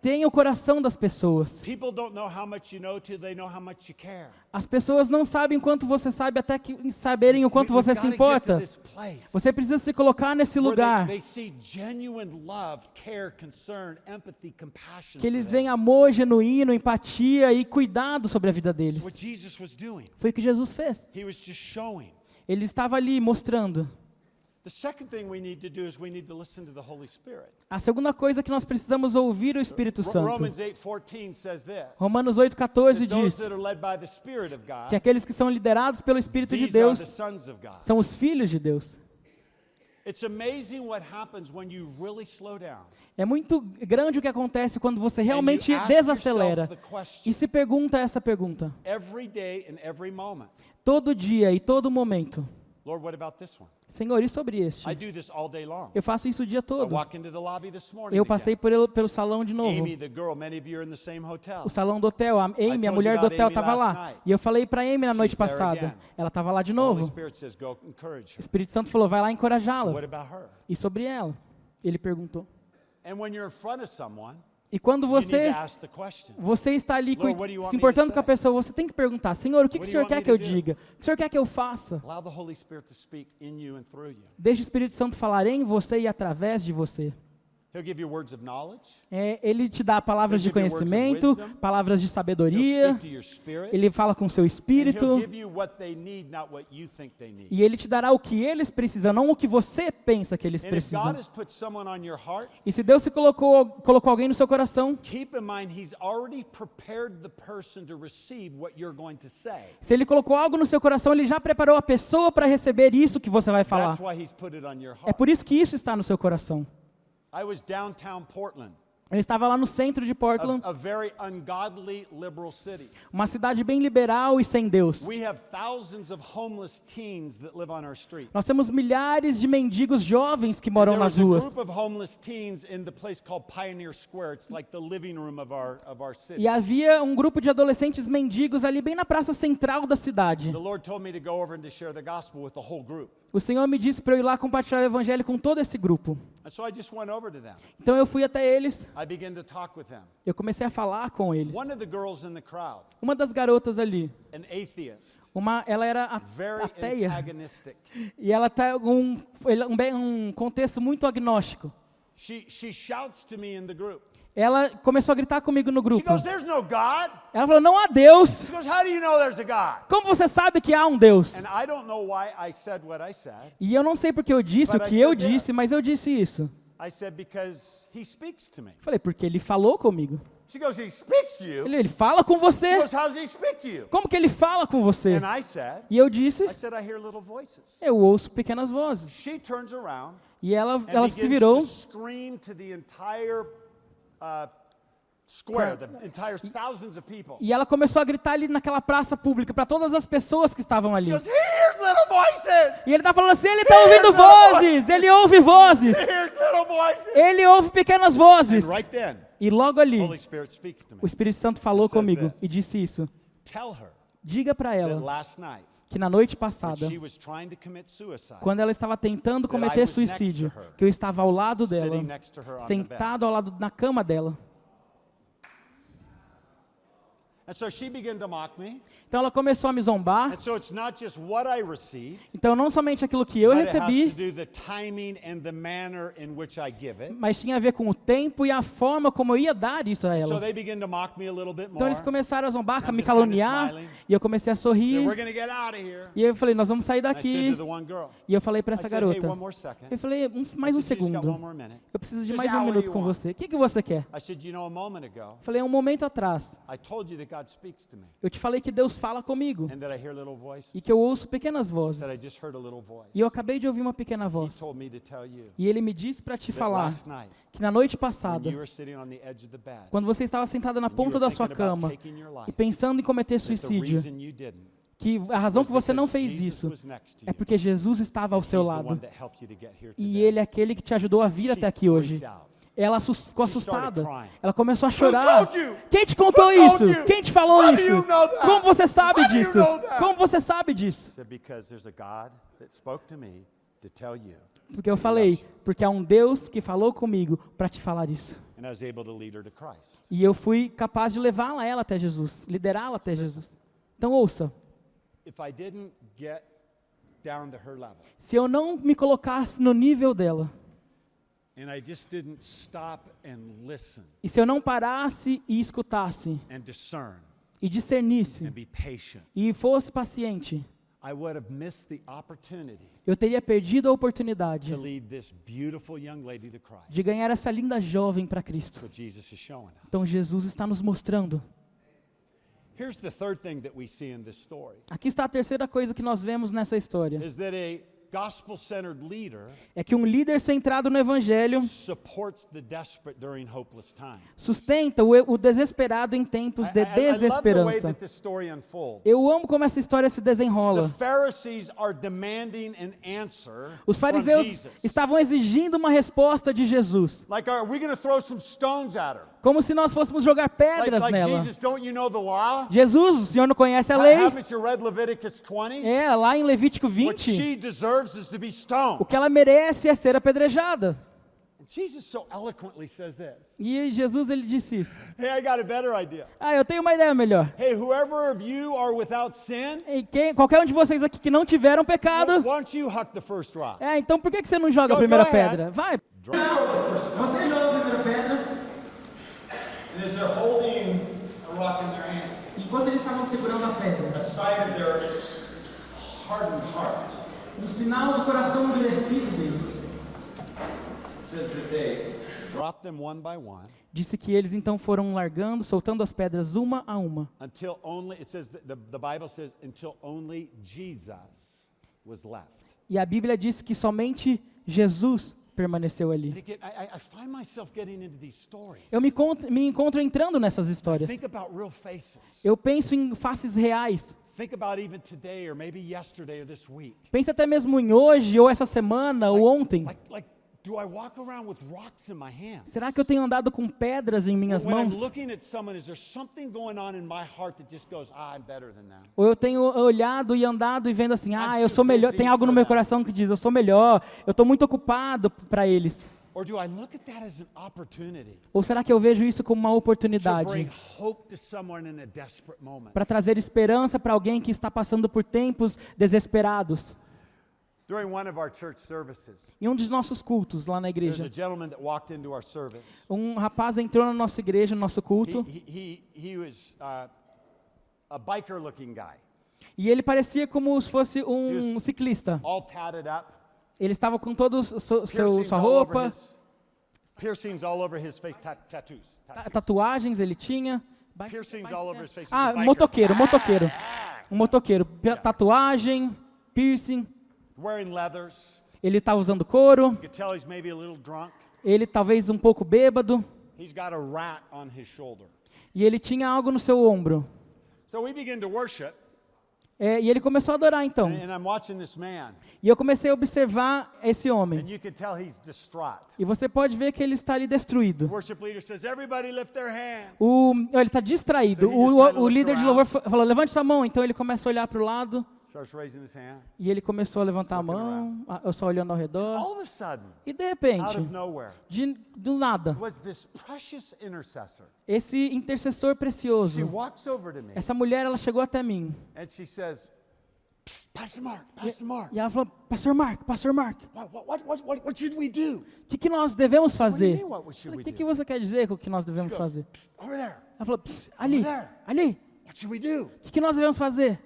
Tenha o coração das pessoas. People don't know how much you know till they know how much you care. As pessoas não sabem quanto você sabe até que saberem o quanto We've você gotta se get to importa. this place Você precisa se colocar nesse where lugar they see genuine love, care, concern, empathy, compassion. que eles for them. veem amor genuíno, empatia e cuidado sobre a vida deles. That's what Jesus was doing. Foi o que Jesus fez. He was just showing. Ele estava ali mostrando. The second thing we need to do is we need to listen to the Holy Spirit. A segunda coisa que nós precisamos ouvir o Espírito Santo. Romans 8:14 says this. Romanos 8,14 That those diz that are led by the Spirit of God, que aqueles que são liderados pelo Espírito de these are Deus the sons of God. são os filhos de Deus. It's amazing what happens when you really slow down. É muito grande o que acontece quando você realmente And you ask desacelera yourself the question, e se pergunta essa pergunta. every day and every moment. Todo dia e todo momento. Lord, what about this one? Senhor, e sobre este? I do this all day long. Eu faço isso o dia I todo. walk into the lobby this morning. Eu passei pelo salão de novo. Amy, the girl, many of you are in the same hotel. O salão do hotel. A Amy, a told mulher you do about hotel, Amy estava last lá. night. E eu falei para Amy na noite She's there passada. again. Ela estava lá de The Holy novo. Spirit says, go encourage O her. Espírito Santo falou, vai lá So encorajá-la. what about her? E sobre ela? Ele perguntou. And when you're in front of someone, E quando you need você to ask the question. está ali Lord, what do you want se me importando to com a say? pessoa, você tem que perguntar, Senhor, o que, que o What do you Senhor want quer me que eu to do? diga? O que o Senhor quer que eu faça? Allow the Holy Spirit to speak in you and through you. Deixe o Espírito Santo falar em você e através de você. He'll give you words of knowledge. Ele te dá palavras de He'll give you words of conhecimento, wisdom. palavras de He'll sabedoria. speak to your spirit. Ele fala com o seu And espírito. he'll give you what they need, not what you think they need. E ele te dará o que eles precisam, não o que você pensa que eles And if God precisam. has put someone on your heart, E se Deus colocou alguém no seu coração, keep in mind He's already prepared the person to receive what you're going to say. se Ele colocou algo no seu coração, Ele já preparou a pessoa para receber isso que você vai falar. That's why He's put it on your É heart. por isso que isso está no seu coração. I was downtown Portland, Eu estava lá no centro de Portland, a very ungodly liberal city. uma cidade bem liberal e sem Deus. We have thousands of homeless teens that live on our street. Nós temos milhares de mendigos jovens que moram There nas was a ruas. group of homeless teens in the place called Pioneer Square. It's like the living room of our city. E havia um grupo de adolescentes mendigos ali bem na praça central da cidade. The Lord told me to go over and to share the gospel with the whole group. O Senhor me disse para eu ir lá compartilhar o evangelho com todo esse grupo. And so I just went over to them. Então eu fui até eles, I began to talk with them. eu comecei a falar com eles. One of the girls in the crowd, Uma das garotas ali, an atheist, ela era very ateia antagonistic. e ela está um contexto muito agnóstico. She shouts to me in the group. Ela começou a gritar comigo no She grupo. goes, "There's no God." Ela falou, não há Deus. She goes, "How do you know there's a God?" Como você sabe que há um Deus? And I don't know why I said what I said. E eu não sei porque eu disse o But I que eu said disse, this. mas eu disse isso. I said, "Because he speaks to me." Falei, porque ele falou comigo. She goes, "He speaks to you?" Ele fala com She você. goes, "How does he speak to you?" Como que ele fala com você? And I said, E eu disse, I hear little voices. eu ouço pequenas vozes. She turns around E ela and se begins virou to scream to the entire square, the entire thousands of people. e ela começou a gritar ali naquela praça pública para todas as pessoas que estavam She ali. goes, "He hears little voices. E ele tá falando assim, ele tá ouvindo vozes, ele ouve vozes, He hears little voices." ele ouve pequenas vozes. And right then, E logo ali, Holy Spirit speaks to me. o Espírito Santo falou It says comigo this. e disse isso. Tell her Diga para that ela last night, que na noite when passada, she was trying to commit suicide, quando ela estava tentando That I cometer was next suicídio, to her, que eu estava ao lado dela, sitting next to her on the bed. sentado ao lado na cama dela. And so she began to mock me. Então ela começou a me zombar. And so it's not just what I received, Então não somente aquilo que eu but it has to recebi, do the timing and the manner in which I give it. mas tinha a ver com o tempo e a forma como eu ia dar isso a So ela. they began to mock me a little bit Então more. eles começaram a zombar, a I'm me just kinda caluniar, smiling. e eu comecei a Said, sorrir. "We're going to get out of here." E eu falei, nós vamos sair And I said daqui. to the one girl, E eu falei para I essa said, "Hey, garota, one more second." eu falei, mais I um said, "You just got one segundo. more minute." Eu preciso de She mais said, um "How, what do minuto you com want?" você. O que você quer? I said, "You know, a moment ago, Eu falei, um momento atrás, I told you that God speaks to me eu te falei que Deus fala comigo and that I hear little voices." e que eu ouço pequenas I vozes. said, "I just heard a little voice." E eu acabei de ouvir uma pequena He voz. told me to tell you E ele me disse para te that falar last night, que na noite when passada, you were sitting on the edge of the bed, quando você estava sentada na and you ponta were da sua thinking about cama taking your e life, pensando em cometer that the suicídio, reason you didn't que a razão que você não because fez Jesus isso was next to é you. porque Jesus estava ao seu He's the one lado. that helped you to get here E today. Ele é aquele que te ajudou a vir She até aqui hoje. freaked out. Ela ficou She started assustada. crying. Ela começou a chorar. told you? Quem te contou Who told isso? you? Quem te falou How do isso? you know that? Como você sabe How do you disso? know that? Como você sabe I disso? said, because there's a God that spoke to me to tell you. Porque eu falei, porque há um Deus que falou comigo para te falar isso. And I was able to lead her to Christ. E eu fui capaz de levá-la ela até Jesus, liderá-la até Jesus. Então ouça, If I didn't get down to her level, se eu não me colocasse no nível dela, and I just didn't stop and listen e se eu não parasse e escutasse, and discern e discernisse, and be patient, e fosse paciente, I would have missed the opportunity eu teria perdido a oportunidade to lead this beautiful young lady to Christ. de ganhar essa linda jovem para Cristo. That's what Jesus is showing us. Então Jesus está nos mostrando. Here's the third thing that we see in this story, Aqui está a terceira coisa que nós vemos nessa história. is that a gospel-centered leader É que um líder centrado no evangelho supports the desperate during hopeless times. sustenta o desesperado em tempos de I love the way desesperança. that this story unfolds. Eu amo como essa história se The desenrola. Pharisees are demanding an answer Os from fariseus Jesus. estavam exigindo uma resposta de Jesus, Like, are we going to throw some stones at her? como se nós fôssemos jogar pedras Like nela. Jesus, don't you know the law? Jesus, o senhor não conhece a lei? Haven't you read Leviticus 20? É, lá em Levítico What 20, she deserves is to be o stoned. que ela merece é ser apedrejada. And Jesus so eloquently says this. E Jesus, ele disse isso. Hey, I got a better idea. Ah, eu tenho uma ideia melhor. Hey, whoever of you are without sin, E qualquer um de vocês aqui que não tiveram pecado, why don't you huck the first rock? então por que você não joga a Go primeira ahead. pedra? Vai. Drop. Você joga a primeira pedra. And as they're holding a rock in their hand, Enquanto eles estavam segurando a pedra, a sign of their hardened heart, um sinal do coração endurecido deles, says that they Drop them one by one disse que eles então foram largando, soltando as pedras uma a uma, until only, it says, that the Bible says, until only Jesus was left. e a Bíblia diz que somente Jesus permaneceu ali. And again, I find myself getting into these stories. Eu me encontro entrando nessas histórias. Think about real faces. Eu penso em faces reais. Think about even today or maybe yesterday or this week. Pensa até mesmo em hoje, ou essa semana, ou ontem. Like, do I walk around with rocks in my hands? Será que eu tenho andado com pedras em minhas When I'm mãos? looking at someone, is there something going on in my heart that just goes, I'm better than them? Ou eu tenho olhado e andado e vendo assim, eu sou melhor, tem algo no meu coração que diz, eu sou melhor, eu estou muito ocupado para eles. Or do I look at that as an opportunity Ou será que eu vejo isso como uma to oportunidade bring hope to someone in a desperate moment? para trazer esperança para alguém que está passando por tempos desesperados? During one of our church services, Em um dos nossos cultos lá na there's a igreja, gentleman that walked into our service. um rapaz entrou na nossa igreja, no nosso culto, He was a biker-looking guy, e ele parecia como se fosse um He ciclista. all tatted up, Ele estava com toda piercings sua all over roupa, his, piercings all over his face, tattoos. tatuagens ele tinha. Piercings all over his face. He's Ah, a biker. motoqueiro. Um motoqueiro. Tatuagem, piercing. Wearing leathers. Ele está usando couro. You can tell he's maybe a little drunk. Ele talvez um pouco bêbado. He's got a rat on his shoulder. E ele tinha algo no seu ombro. So we begin to worship, E ele começou a adorar então. and I'm watching this man, E eu comecei a observar esse homem. and you can tell he's distraught. E você pode ver que ele está ali The destruído. worship leader says, everybody lift their hands. Ele está distraído. So he just kinda O líder looks de louvor falou, levante sua mão. Então ele começa a olhar para o lado. Starts raising his hand. E ele começou a levantar a mão. Eu só olhando ao redor. All of a sudden, E de out repente, of nowhere, do nada, was this precious intercessor. esse intercessor She precioso, walks over to me, essa mulher, ela chegou até mim. and she says, "Psst, Pastor Mark, E ela falou, Pastor Mark, what should we do? o que nós devemos What do you fazer? mean, what should Eu falei, we o que do? você quer dizer com o que nós She devemos goes, fazer? "Psst, over there, Ela falou, ali, ali, what should we do?" o que nós devemos fazer?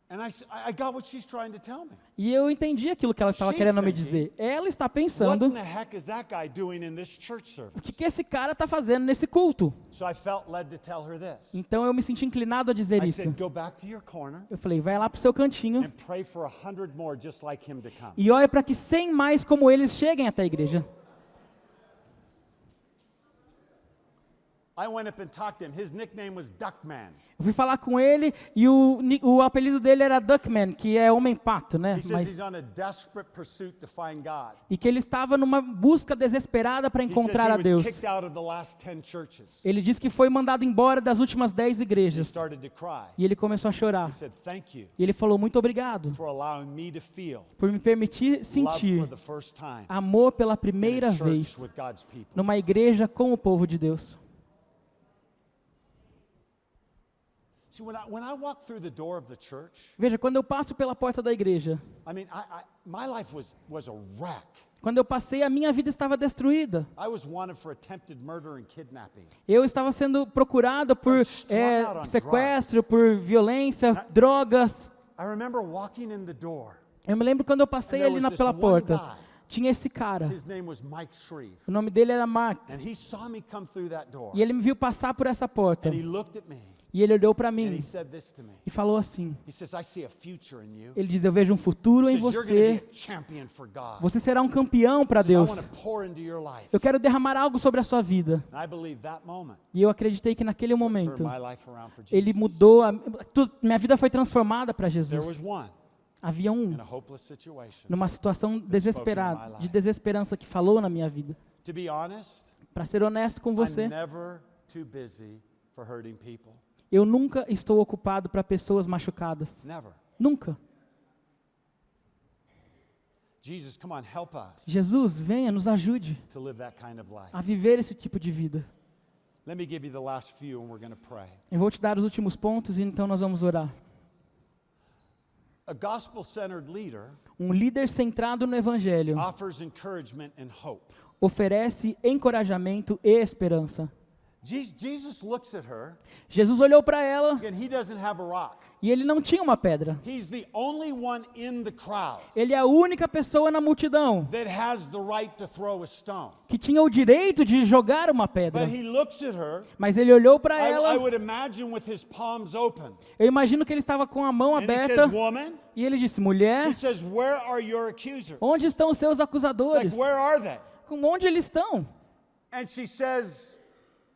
And I got what she's trying to tell me. E eu entendi aquilo que ela estava She's querendo me thinking, dizer. Ela está What pensando, in the heck is that guy doing in this church service? o que esse cara está fazendo nesse culto? So I felt led to tell her this. Então eu me senti inclinado a dizer I isso. said, go back to your corner Eu falei, vai lá para o seu cantinho and pray for 100 more just like him to come. e ore para que 100 mais como eles cheguem até a igreja. I went up and talked to him. His nickname was Duckman. Eu fui falar com ele e o apelido dele era Duckman, que é homem-pato, né? He says he's on a desperate pursuit to find God. E que ele estava numa busca desesperada para He says encontrar a he was Deus. kicked out of the last 10 churches. Ele diz que foi mandado embora das últimas 10 He igrejas. started to cry. E ele começou a chorar. He said, "Thank you E ele falou, muito obrigado for allowing me to feel por me permitir love sentir for the first time amor pela in primeira a church vez with God's people." numa igreja com o povo de Deus. See, when I walk through the door of the church, Veja, quando eu passo pela porta da igreja, I mean, my life was a wreck. quando eu passei, a minha vida estava destruída. I was wanted for attempted murder and kidnapping. Eu estava sendo procurado por strung out on sequestro, por violência, drogas. I remember walking in the door. Eu me lembro quando eu passei And there ali was this pela one porta. guy. Tinha esse cara. His name was Mike Shreve. O nome dele era Mark. And he saw me come through that door. E ele me viu passar por essa porta. And he looked at me. E ele olhou para And mim he said this to me. e falou assim. He says, "I see a future in you." Ele diz, eu vejo um futuro He em says, "You're going to você. be a champion for God." Você será um campeão para He says, "I Deus. want to pour into your life." Eu quero derramar algo sobre a sua vida. And I believe that moment E eu acreditei que naquele turned momento, my life around for ele Jesus. mudou, minha vida foi transformada para There Jesus. was one Havia in a hopeless situation. numa situação desesperada, de desesperança que falou na minha vida. To be honest, Para ser honesto com você, I'm never too busy for hurting people. eu nunca estou ocupado para pessoas machucadas. Never. Nunca. Jesus, come on, help us Jesus, venha, nos ajude to live that kind of life. a viver esse tipo de vida. Let me give you the last few and we're going to pray. Eu vou te dar os últimos pontos e então nós vamos orar. A gospel-centered leader Um líder centrado no Evangelho offers encouragement and hope. oferece encorajamento e esperança. Jesus looks at her Jesus olhou para ela and he doesn't have a rock. e ele não tinha uma pedra. He's the only one in the crowd Ele é a única pessoa na multidão that has the right to throw a stone. que tinha o direito de jogar uma pedra. But he looks at her, Mas ele olhou para I ela, would imagine with his palms open. eu imagino que ele estava com a mão And he aberta, says, "Woman," e ele disse, mulher, he says, "where are your accusers?" onde estão os seus acusadores? Like, where are they? Onde eles estão? And she says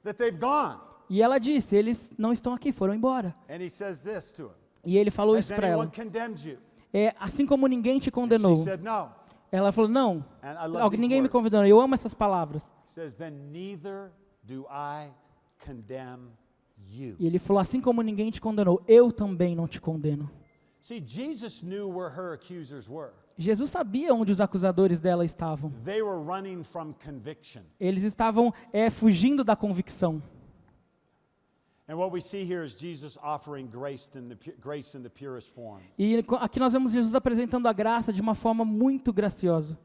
that they've gone. E ela disse, eles não estão aqui, foram embora. And he says this to him. E ele falou Has isso para anyone ela. condemned you? Assim como ninguém te And condenou. she said, "No." Ela falou, não, And I love these ninguém me words. condenou. Eu amo essas palavras. He says, "Then neither do I condemn you." E ele falou, assim como ninguém te condenou, eu também não te condeno. See, Jesus knew where her accusers were. Jesus sabia onde os acusadores dela estavam. They were running from conviction. Eles estavam fugindo da convicção. And what we see here is Jesus offering grace in the purest form. E aqui nós vemos Jesus apresentando a graça de uma forma muito graciosa.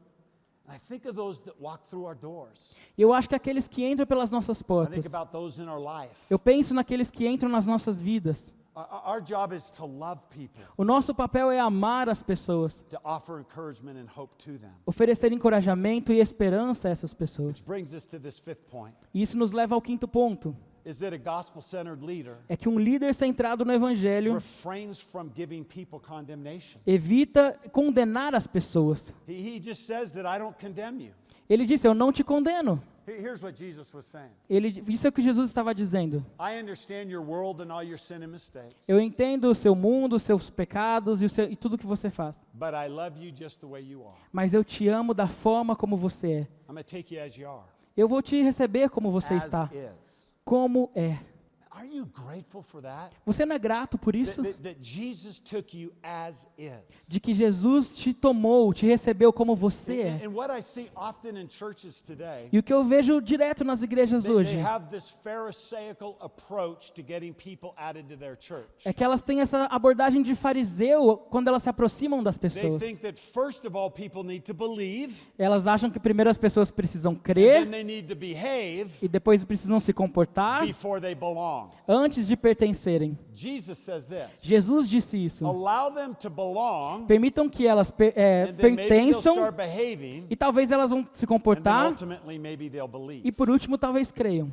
I think of those that walk through our doors. E eu acho que aqueles que entram pelas nossas I think portas, about those in our life. eu penso naqueles que entram nas nossas vidas. Our job is to love people, O nosso papel é amar as pessoas, to offer encouragement and hope to them. oferecer encorajamento e esperança a essas pessoas. Which brings us to this fifth point, E isso nos leva ao quinto ponto. is that a gospel-centered leader É que um líder centrado no Evangelho refrains from giving people condemnation. evita condenar as pessoas. He just says that I don't condemn you. Ele disse, eu não te condeno. Here's what Jesus was saying. Isso é o que Jesus estava dizendo. I understand your world and all your sin and mistakes, Eu entendo o seu mundo, os seus pecados e tudo que você faz. but I love you just the way you are. Mas eu te amo da forma como você é. I'm going to take you as you are. Eu vou te receber como você As está. is. Como é. Are you grateful for that? Você não é grato por isso? That Jesus took you as is. De que Jesus te tomou, te recebeu como você é. And what I see often in churches today, E o que eu vejo direto nas igrejas they hoje have this pharisaical approach to getting people added to their church. é que elas têm essa abordagem de fariseu quando elas se aproximam das They pessoas. think that first of all people need to believe, Elas acham que primeiro as pessoas precisam and then crer they need to behave e depois precisam se comportar before they belong. antes de pertencerem. Jesus says this. Jesus disse isso. Allow them to belong, Permitam que elas and then maybe they'll pertençam start behaving, e talvez elas vão se and then comportar ultimately maybe they'll believe. e por último talvez creiam.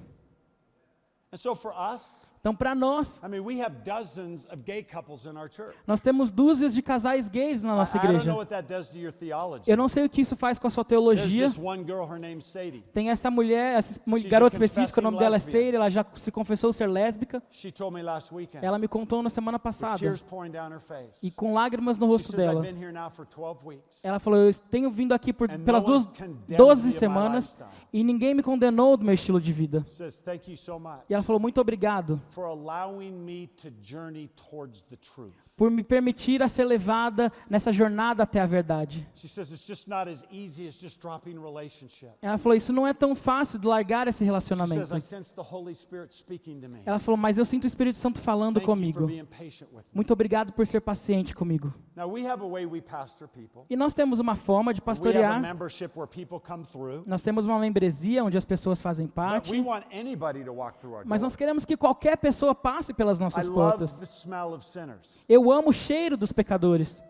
And so for us, Então, para nós, I mean, we have dozens of gay couples in our church. nós temos dúzias de casais gays na nossa I don't know igreja. what that does to your theology. Eu não sei o que isso faz com a sua There's teologia. this one girl, her name's Sadie. Tem essa mulher, essa She's garota a específica, o nome dela é confessing Seira, ela já se confessou ser lésbica. She told me last weekend, Ela me contou na semana with passada. tears pouring down her face. E com lágrimas no She rosto says, I've dela. been here now for 12 weeks. Ela falou, eu tenho vindo aqui And pelas no one's condemned 12 me of my semanas lifestyle. e ninguém me condenou do meu estilo de vida. She says, thank you so much E ela falou, muito obrigado for allowing me to journey towards the truth. por me permitir a ser levada nessa jornada até a verdade. She says, it's just not as easy as just dropping relationship. Ela falou, isso não é tão fácil de largar esse She relacionamento. says, I sense the Holy Spirit speaking to me. Ela falou, mas eu sinto o Espírito Santo falando Thank you for comigo. being patient with me. Muito obrigado por ser paciente comigo. Now, we have a way we pastor people. E nós temos uma forma de We have a pastorear. membership where people come through. Nós temos uma membresia onde as pessoas fazem But parte. we want anybody to walk through our Mas nós doors. queremos que qualquer pessoa passe pelas I nossas love portas. the smell of sinners. Eu amo o cheiro dos pecadores.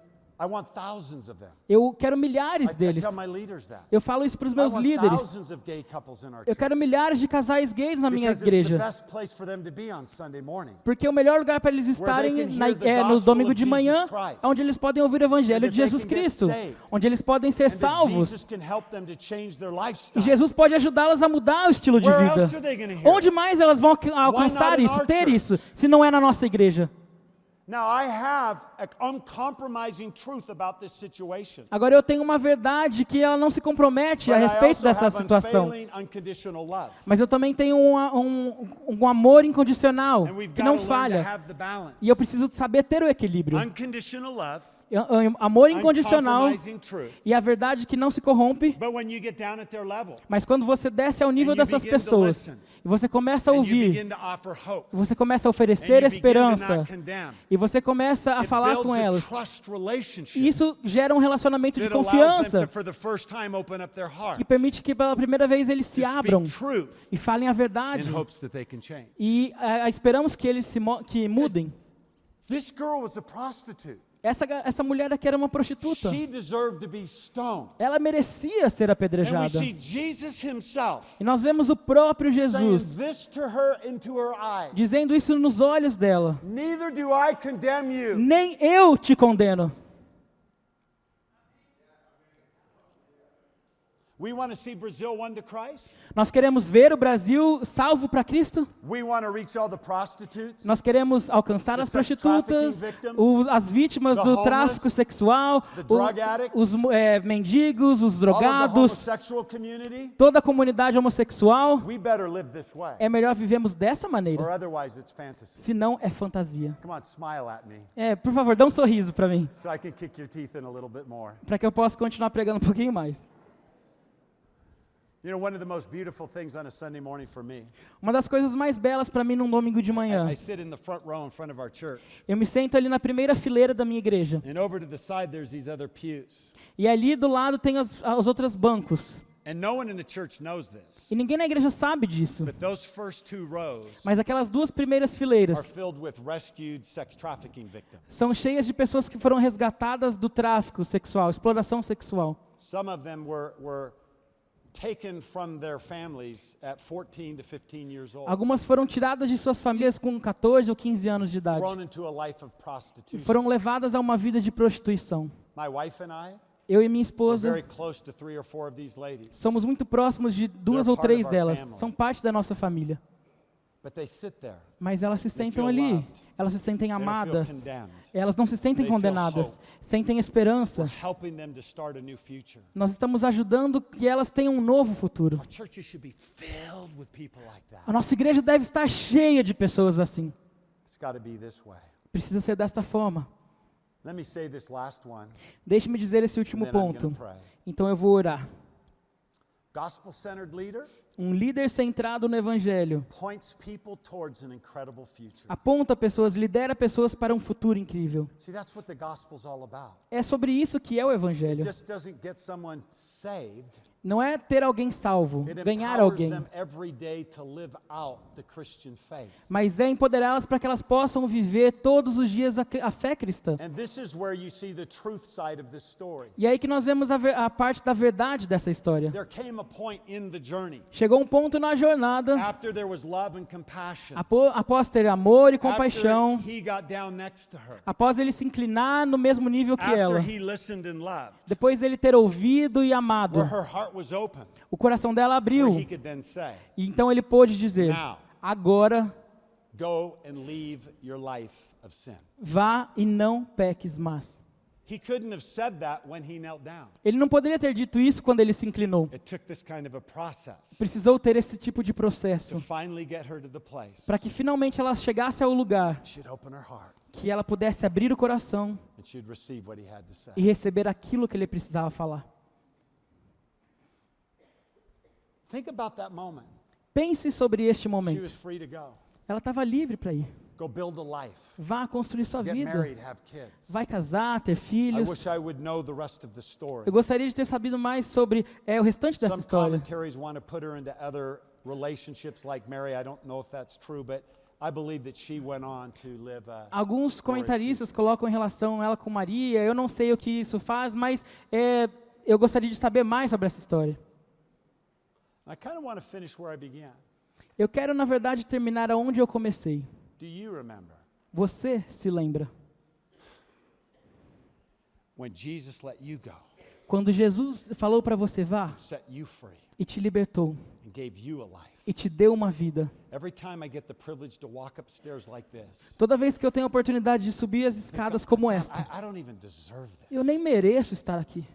I want thousands of them. Eu quero milhares I deles. tell my leaders that. Eu falo isso para os I meus want líderes. thousands of gay couples in our Eu church. quero milhares de casais gays na minha Because it's the igreja. best place for them to be on Sunday morning. Porque é o melhor lugar para eles estarem can hear the no gospel domingo of de manhã, Jesus Christ. onde eles podem ouvir o evangelho And de that they Jesus can get Cristo, saved. onde eles podem ser And that salvos. Jesus can help them to change their E lifestyle. Jesus pode ajá-las a mudar o estilo de Where vida. else are they gonna hear Onde it? mais elas vão alcançar in isso, our ter church? isso, se não é na nossa igreja? Now, I have an uncompromising truth about this situation. Agora eu tenho uma verdade que ela não se compromete a But I respeito also dessa have situação. unfailing, unconditional love. Mas eu também tenho um amor incondicional, And we've que got não to learn to falha. have the balance. E eu preciso saber ter o equilíbrio. Unconditional love, Amor incondicional uncompromising truth. e a verdade que não se corrompe. But when you get down at their level, Mas quando você desce ao nível And you dessas begin to pessoas listen. e você começa a and you ouvir, begin to offer hope, você começa a and oferecer you begin to esperança not condemn, e você começa a it falar builds com a elas. trust relationship E isso gera um relacionamento de that allows them confiança to, for the first time, open up their heart que permite que pela primeira vez eles se to abram speak truth e falem a verdade. in hopes that they can change. E esperamos que eles que mudem. This girl was a prostitute. Essa mulher aqui era uma prostituta. She deserved to be stoned. Ela merecia ser And we apedrejada. see Jesus himself E nós vemos o próprio saying Jesus this to her into her eyes. dizendo isso nos olhos dela. Neither do I condemn you. Nem eu te condeno. We want to see Brazil won to Christ. Nós queremos ver o Brasil salvo para Cristo. We want to reach all the prostitutes. Nós queremos alcançar The as sex prostitutas, trafficking victims, as vítimas the do homeless, tráfico sexual, the drug addicts, os mendigos, os all of the drogados, homosexual community. toda a comunidade homossexual. We better live this way. É melhor vivemos dessa Or maneira, otherwise it's fantasy. senão é fantasia. Come on, smile at me Por favor, dá um sorriso para mim, so I can kick your teeth in a little bit more. para que eu possa continuar pregando um pouquinho mais. You know, one of the most beautiful things on a Sunday morning for me, Uma das coisas mais belas para mim num domingo de manhã, I sit in the front row in front of our church. eu me sento ali na primeira fileira da minha igreja. And over to the side, there's these other pews. E ali do lado tem os outros bancos. And no one in the church knows this. E ninguém na igreja sabe disso. But those first two rows Mas aquelas duas primeiras are fileiras filled with rescued sex trafficking victims. são cheias de pessoas que foram resgatadas do tráfico sexual, exploração sexual. Some of them were taken from their families at 14 to 15 years old, Algumas foram tiradas de suas famílias com 14 ou 15 anos de idade. thrown into a life of E prostitution. foram levadas a uma vida de prostituição. My wife and I Eu e minha are esposa very close to 3 or 4 of these ladies. somos muito próximos de duas They're ou part três of our delas. family. São parte da nossa família. But they sit there. Mas elas se sentam feel ali. loved. Elas se sentem They don't feel amadas. condemned. Elas não se sentem They feel condenadas. hope. Sentem esperança. We're helping them to start a new future. Nós estamos ajudando que elas tenham um novo futuro. Our churches should be filled with people like that. A nossa igreja deve estar cheia de pessoas assim. It's got to be this way. Precisa ser desta forma. Let me say this last one, Deixe-me dizer esse último and then I'm ponto. gonna pray. Então eu vou orar. Gospel-centered leader Um líder centrado no evangelho points people towards an incredible future. aponta pessoas, lidera pessoas para um futuro incrível. See, that's what the gospel's all about. É sobre isso que é o It evangelho. just doesn't get someone saved. Não é ter alguém salvo, It ganhar empowers alguém, them every day to live out the Christian faith. mas é empoderá-las para que elas possam viver todos os dias a fé cristã. And this is where you see the truth side of this story. E aí que nós vemos a parte da verdade dessa história. There came a point in the journey Chegou um ponto na jornada, after there was love and compassion. após ter amor e compaixão, After he got down next to her. após ele se inclinar no mesmo nível que ela, After he listened and loved. depois ele ter ouvido e amado, Where her heart was open. o coração dela Where abriu, he could then say, e então ele pôde dizer: Now. agora go and leave your life of sin. vá e não peques mais. He couldn't have said that when he knelt down. Ele não poderia ter dito isso quando ele se inclinou. It took this kind of a process Precisou ter esse tipo de to processo finally get her to the place para que finalmente ela chegasse ao lugar she'd open her heart que ela pudesse abrir o coração and she'd receive what he had to say. e receber aquilo que ele precisava falar. Think about that moment. Pense sobre este She momento. was free to go. Ela estava livre para ir. Go build a life. Vá construir sua Get vida. married, have kids. Vai casar, ter I filhos. wish I would know the rest of the story. Eu gostaria de ter sabido mais sobre o restante dessa Some história. commentaries want to put her into other relationships like Mary. I don't know if that's true, but I believe that she went on to live a Alguns comentaristas colocam em relação ela com Maria. Eu não sei o que isso faz, mas eu gostaria de saber mais sobre essa história. I kind of want to finish where I began. Eu quero, na verdade, terminar aonde eu comecei. Do you remember Você se lembra? when Jesus let you go, Quando Jesus falou para você vá set you free, e te libertou and gave you a life? e te deu uma vida. Every time I get the privilege to walk upstairs like this, Toda vez que eu tenho a oportunidade de subir as escadas como esta, I don't even deserve this. eu nem mereço estar aqui.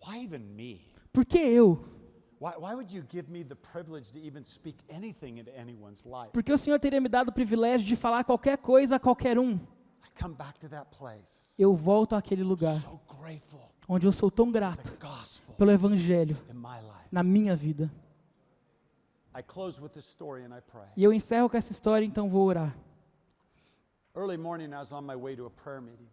Why even me? Por que eu? Why would you give me the privilege to even speak anything into anyone's life? Porque o Senhor teria me dado o privilégio de falar qualquer coisa a qualquer um. I come back to that place, Eu volto àquele lugar so grateful onde eu sou tão for grato the gospel pelo Evangelho in my life. na minha vida. I close with this story and I pray. E eu encerro com essa história, então vou orar. Early morning, I was on my way to a prayer meeting.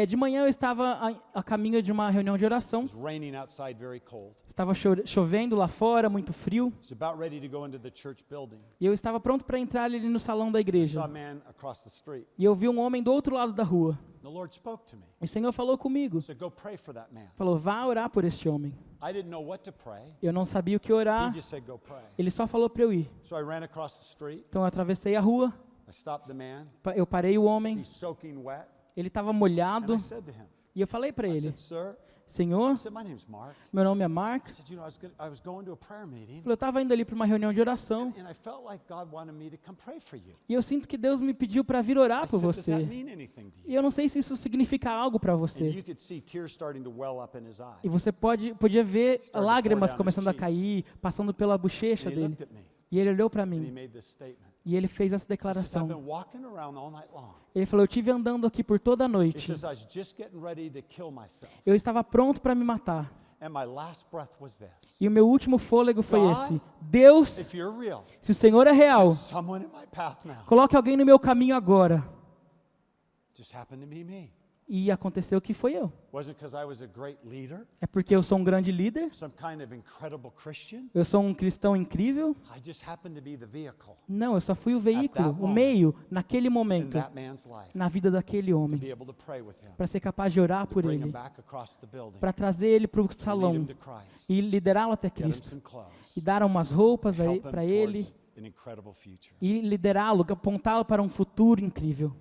De manhã eu estava a caminho de uma reunião de It oração. was raining outside, very cold. Estava chovendo lá fora, muito frio. I was about ready to go into the church building. E eu estava pronto para entrar ali no salão da I saw a igreja. man across the street. E eu vi um homem do outro lado da rua. The Lord spoke to me. E o Senhor falou comigo. He said, go pray for that man. Falou, vá orar por este homem. I didn't know what to pray. Eu não sabia o que He orar. just said, go pray. Ele só falou para eu ir. So I ran across the street. Então eu atravessei a rua. I stopped the man. Eu parei o homem. He's soaking wet. Ele estava And molhado. I said to him, E eu falei para I ele, said, sir, Senhor, I said, my name's Mark. meu nome é Mark. I said, you know, I was going to a prayer meeting. Eu estava indo ali para uma reunião de oração. And I felt like God wanted me to come pray for you. E eu sinto que Deus me pediu para vir orar I por said, does that você. mean anything to E you? eu não sei se isso significa algo para And você. you could see tears starting to well up in his eyes. E você podia ver Started to pour lágrimas down his começando a cheeks. cair, passando pela bochecha And he dele. looked at me E ele olhou para and he mim made this statement. e ele fez essa He says, I've declaração. been walking around all night long. Ele falou, eu tive andando aqui por toda a He noite. says, I was just getting ready to kill myself. Eu estava pronto para me matar. And my last breath was this. E o meu último fôlego foi God, esse. Deus, If you're real, se o Senhor é real, someone in my path now. coloque alguém no meu caminho agora. Just happened to be me. E aconteceu que foi eu. Wasn't because I was a great leader, É porque eu sou um grande líder? some kind of incredible Christian. Eu sou um cristão incrível? I just happened to be the vehicle Não, eu só fui o veículo, o moment, meio, naquele in momento, that man's life na vida daquele to homem, be able to pray with him, para ser capaz de orar to por bring him ele, back across the building, para trazer ele para o to lead him salão to Christ, e liderá-lo até get him Cristo, some clothes, e dar umas roupas help para him ele towards an incredible future. e liderá-lo, apontá-lo para um futuro incrível.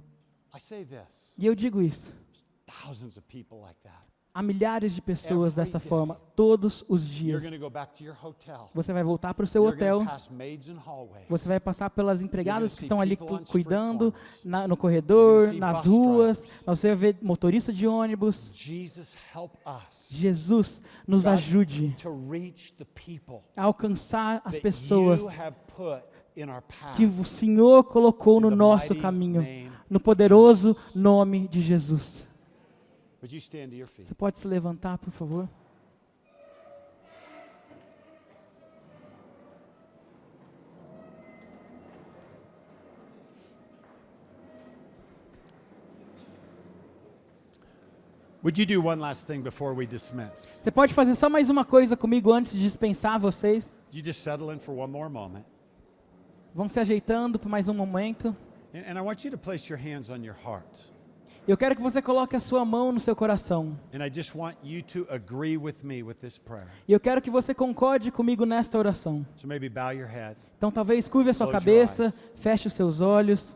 I say this, E eu digo isso. there's thousands of people like that. Há milhares de pessoas Every desta day. forma, todos os You're dias. going to go back to your hotel. Você vai voltar para o seu You're hotel, going to pass maids in hallways. você vai passar pelas empregadas que see estão ali people on street cuidando corners. no corredor, see nas bus ruas, drivers. você vai ver motorista de ônibus. Jesus, help us Jesus, nos God, ajude to reach the people a alcançar as that pessoas you have put in our path. que o Senhor colocou In no the nosso mighty caminho, name no poderoso nome de Jesus. Would you stand to your feet? Você pode se levantar, por favor? Would you do one last thing before we dismiss? Você pode fazer só mais uma coisa comigo antes de dispensar vocês? Would you just settle in for one more moment? Vão se ajeitando por mais um momento. And I want you to place your hands on your heart. Eu quero que você coloque a sua mão no seu coração. And I just want you to agree with me with this prayer. E eu quero que você concorde comigo nesta oração. So maybe bow your head. Então talvez curve a sua Close your cabeça, eyes. feche os seus olhos.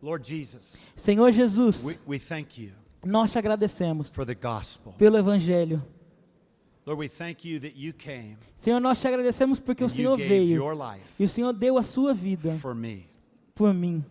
Lord Jesus, Senhor Jesus, we thank you nós te agradecemos for the gospel. pelo Evangelho. Lord, we thank you that you came Senhor, nós te agradecemos porque o and you Senhor gave veio your life e o Senhor deu a sua vida for me. por mim.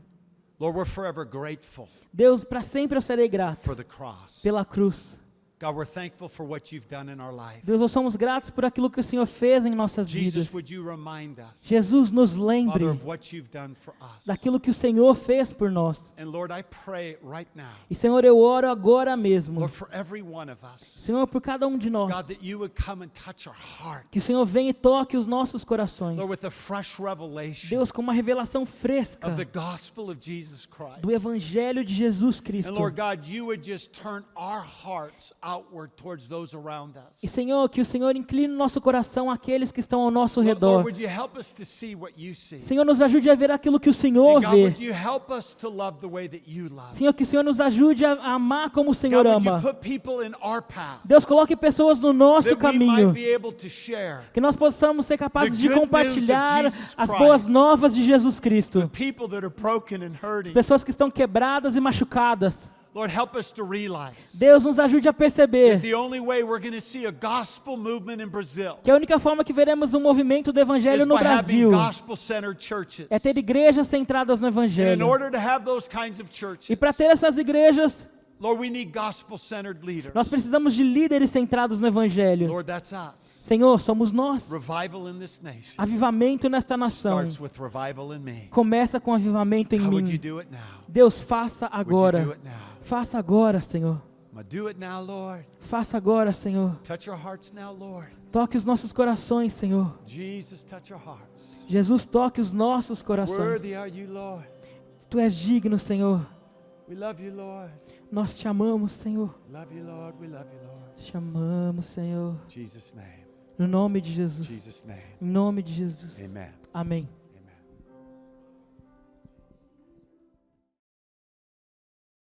Lord, we're forever grateful Deus, para sempre eu serei grato for the cross. pela cruz. God, we're thankful for what you've done in our life. Deus, nós somos gratos por aquilo que o Senhor fez em nossas Jesus, vidas. would you remind us, Jesus, nos Father, lembre of what you've done for us. daquilo que o Senhor fez por nós. And Lord, I pray right now, E Senhor, eu oro agora mesmo, Lord, for every one of us, Senhor, por cada um de nós, God, that you would come and touch our que o hearts. Senhor venha e toque os nossos corações. Lord, with a fresh revelation Deus, com uma revelação fresca of the gospel of Jesus Christ. do Evangelho de Jesus And Cristo. Lord God, you would just turn our hearts outward towards those around us. E Senhor, que o Senhor incline o nosso coração àqueles que estão ao nosso Lord, redor. would you help us to see what you see? Senhor, nos ajude a ver aquilo que o Senhor And God, vê. would you help us to love the way that you love? Senhor, que o Senhor nos ajude a amar como o Senhor God, would you ama. put people in our path Deus, coloque pessoas no nosso that we might caminho, be able to share que nós possamos ser capazes the de good compartilhar news of Jesus as Christ. boas novas de Jesus Cristo. people that are broken and hurting. Pessoas que estão quebradas e machucadas. Lord, help us to realize Deus, nos ajude a that perceber the only way we're going to see a gospel movement in Brazil que a única forma que veremos um movimento do Evangelho is no by having Brasil gospel-centered churches. é ter igrejas centradas no And in Evangelho. order to have those kinds of churches, E para ter essas igrejas, Lord, we need gospel-centered leaders. nós precisamos de líderes centrados no Evangelho. Lord, that's us. Senhor, somos nós. Revival in this nation Avivamento nesta nação starts with revival in me. começa com avivamento em How would you mim. do it now? Deus, faça Would you do agora. it now? Faça agora, Senhor. Do it now, Lord. Faça agora, Senhor. Touch our hearts now, Lord. Toque os nossos corações, Senhor. Jesus, touch our hearts. Jesus, toque os nossos corações. Worthy are you, Lord. Tu és digno, Senhor. We love you, Lord. Nós te amamos, Senhor. Love you, Lord. We love you, Lord. Te amamos, Senhor. In Jesus' name. No nome de Jesus. Jesus' name. Em nome de Jesus. Amen. Amém.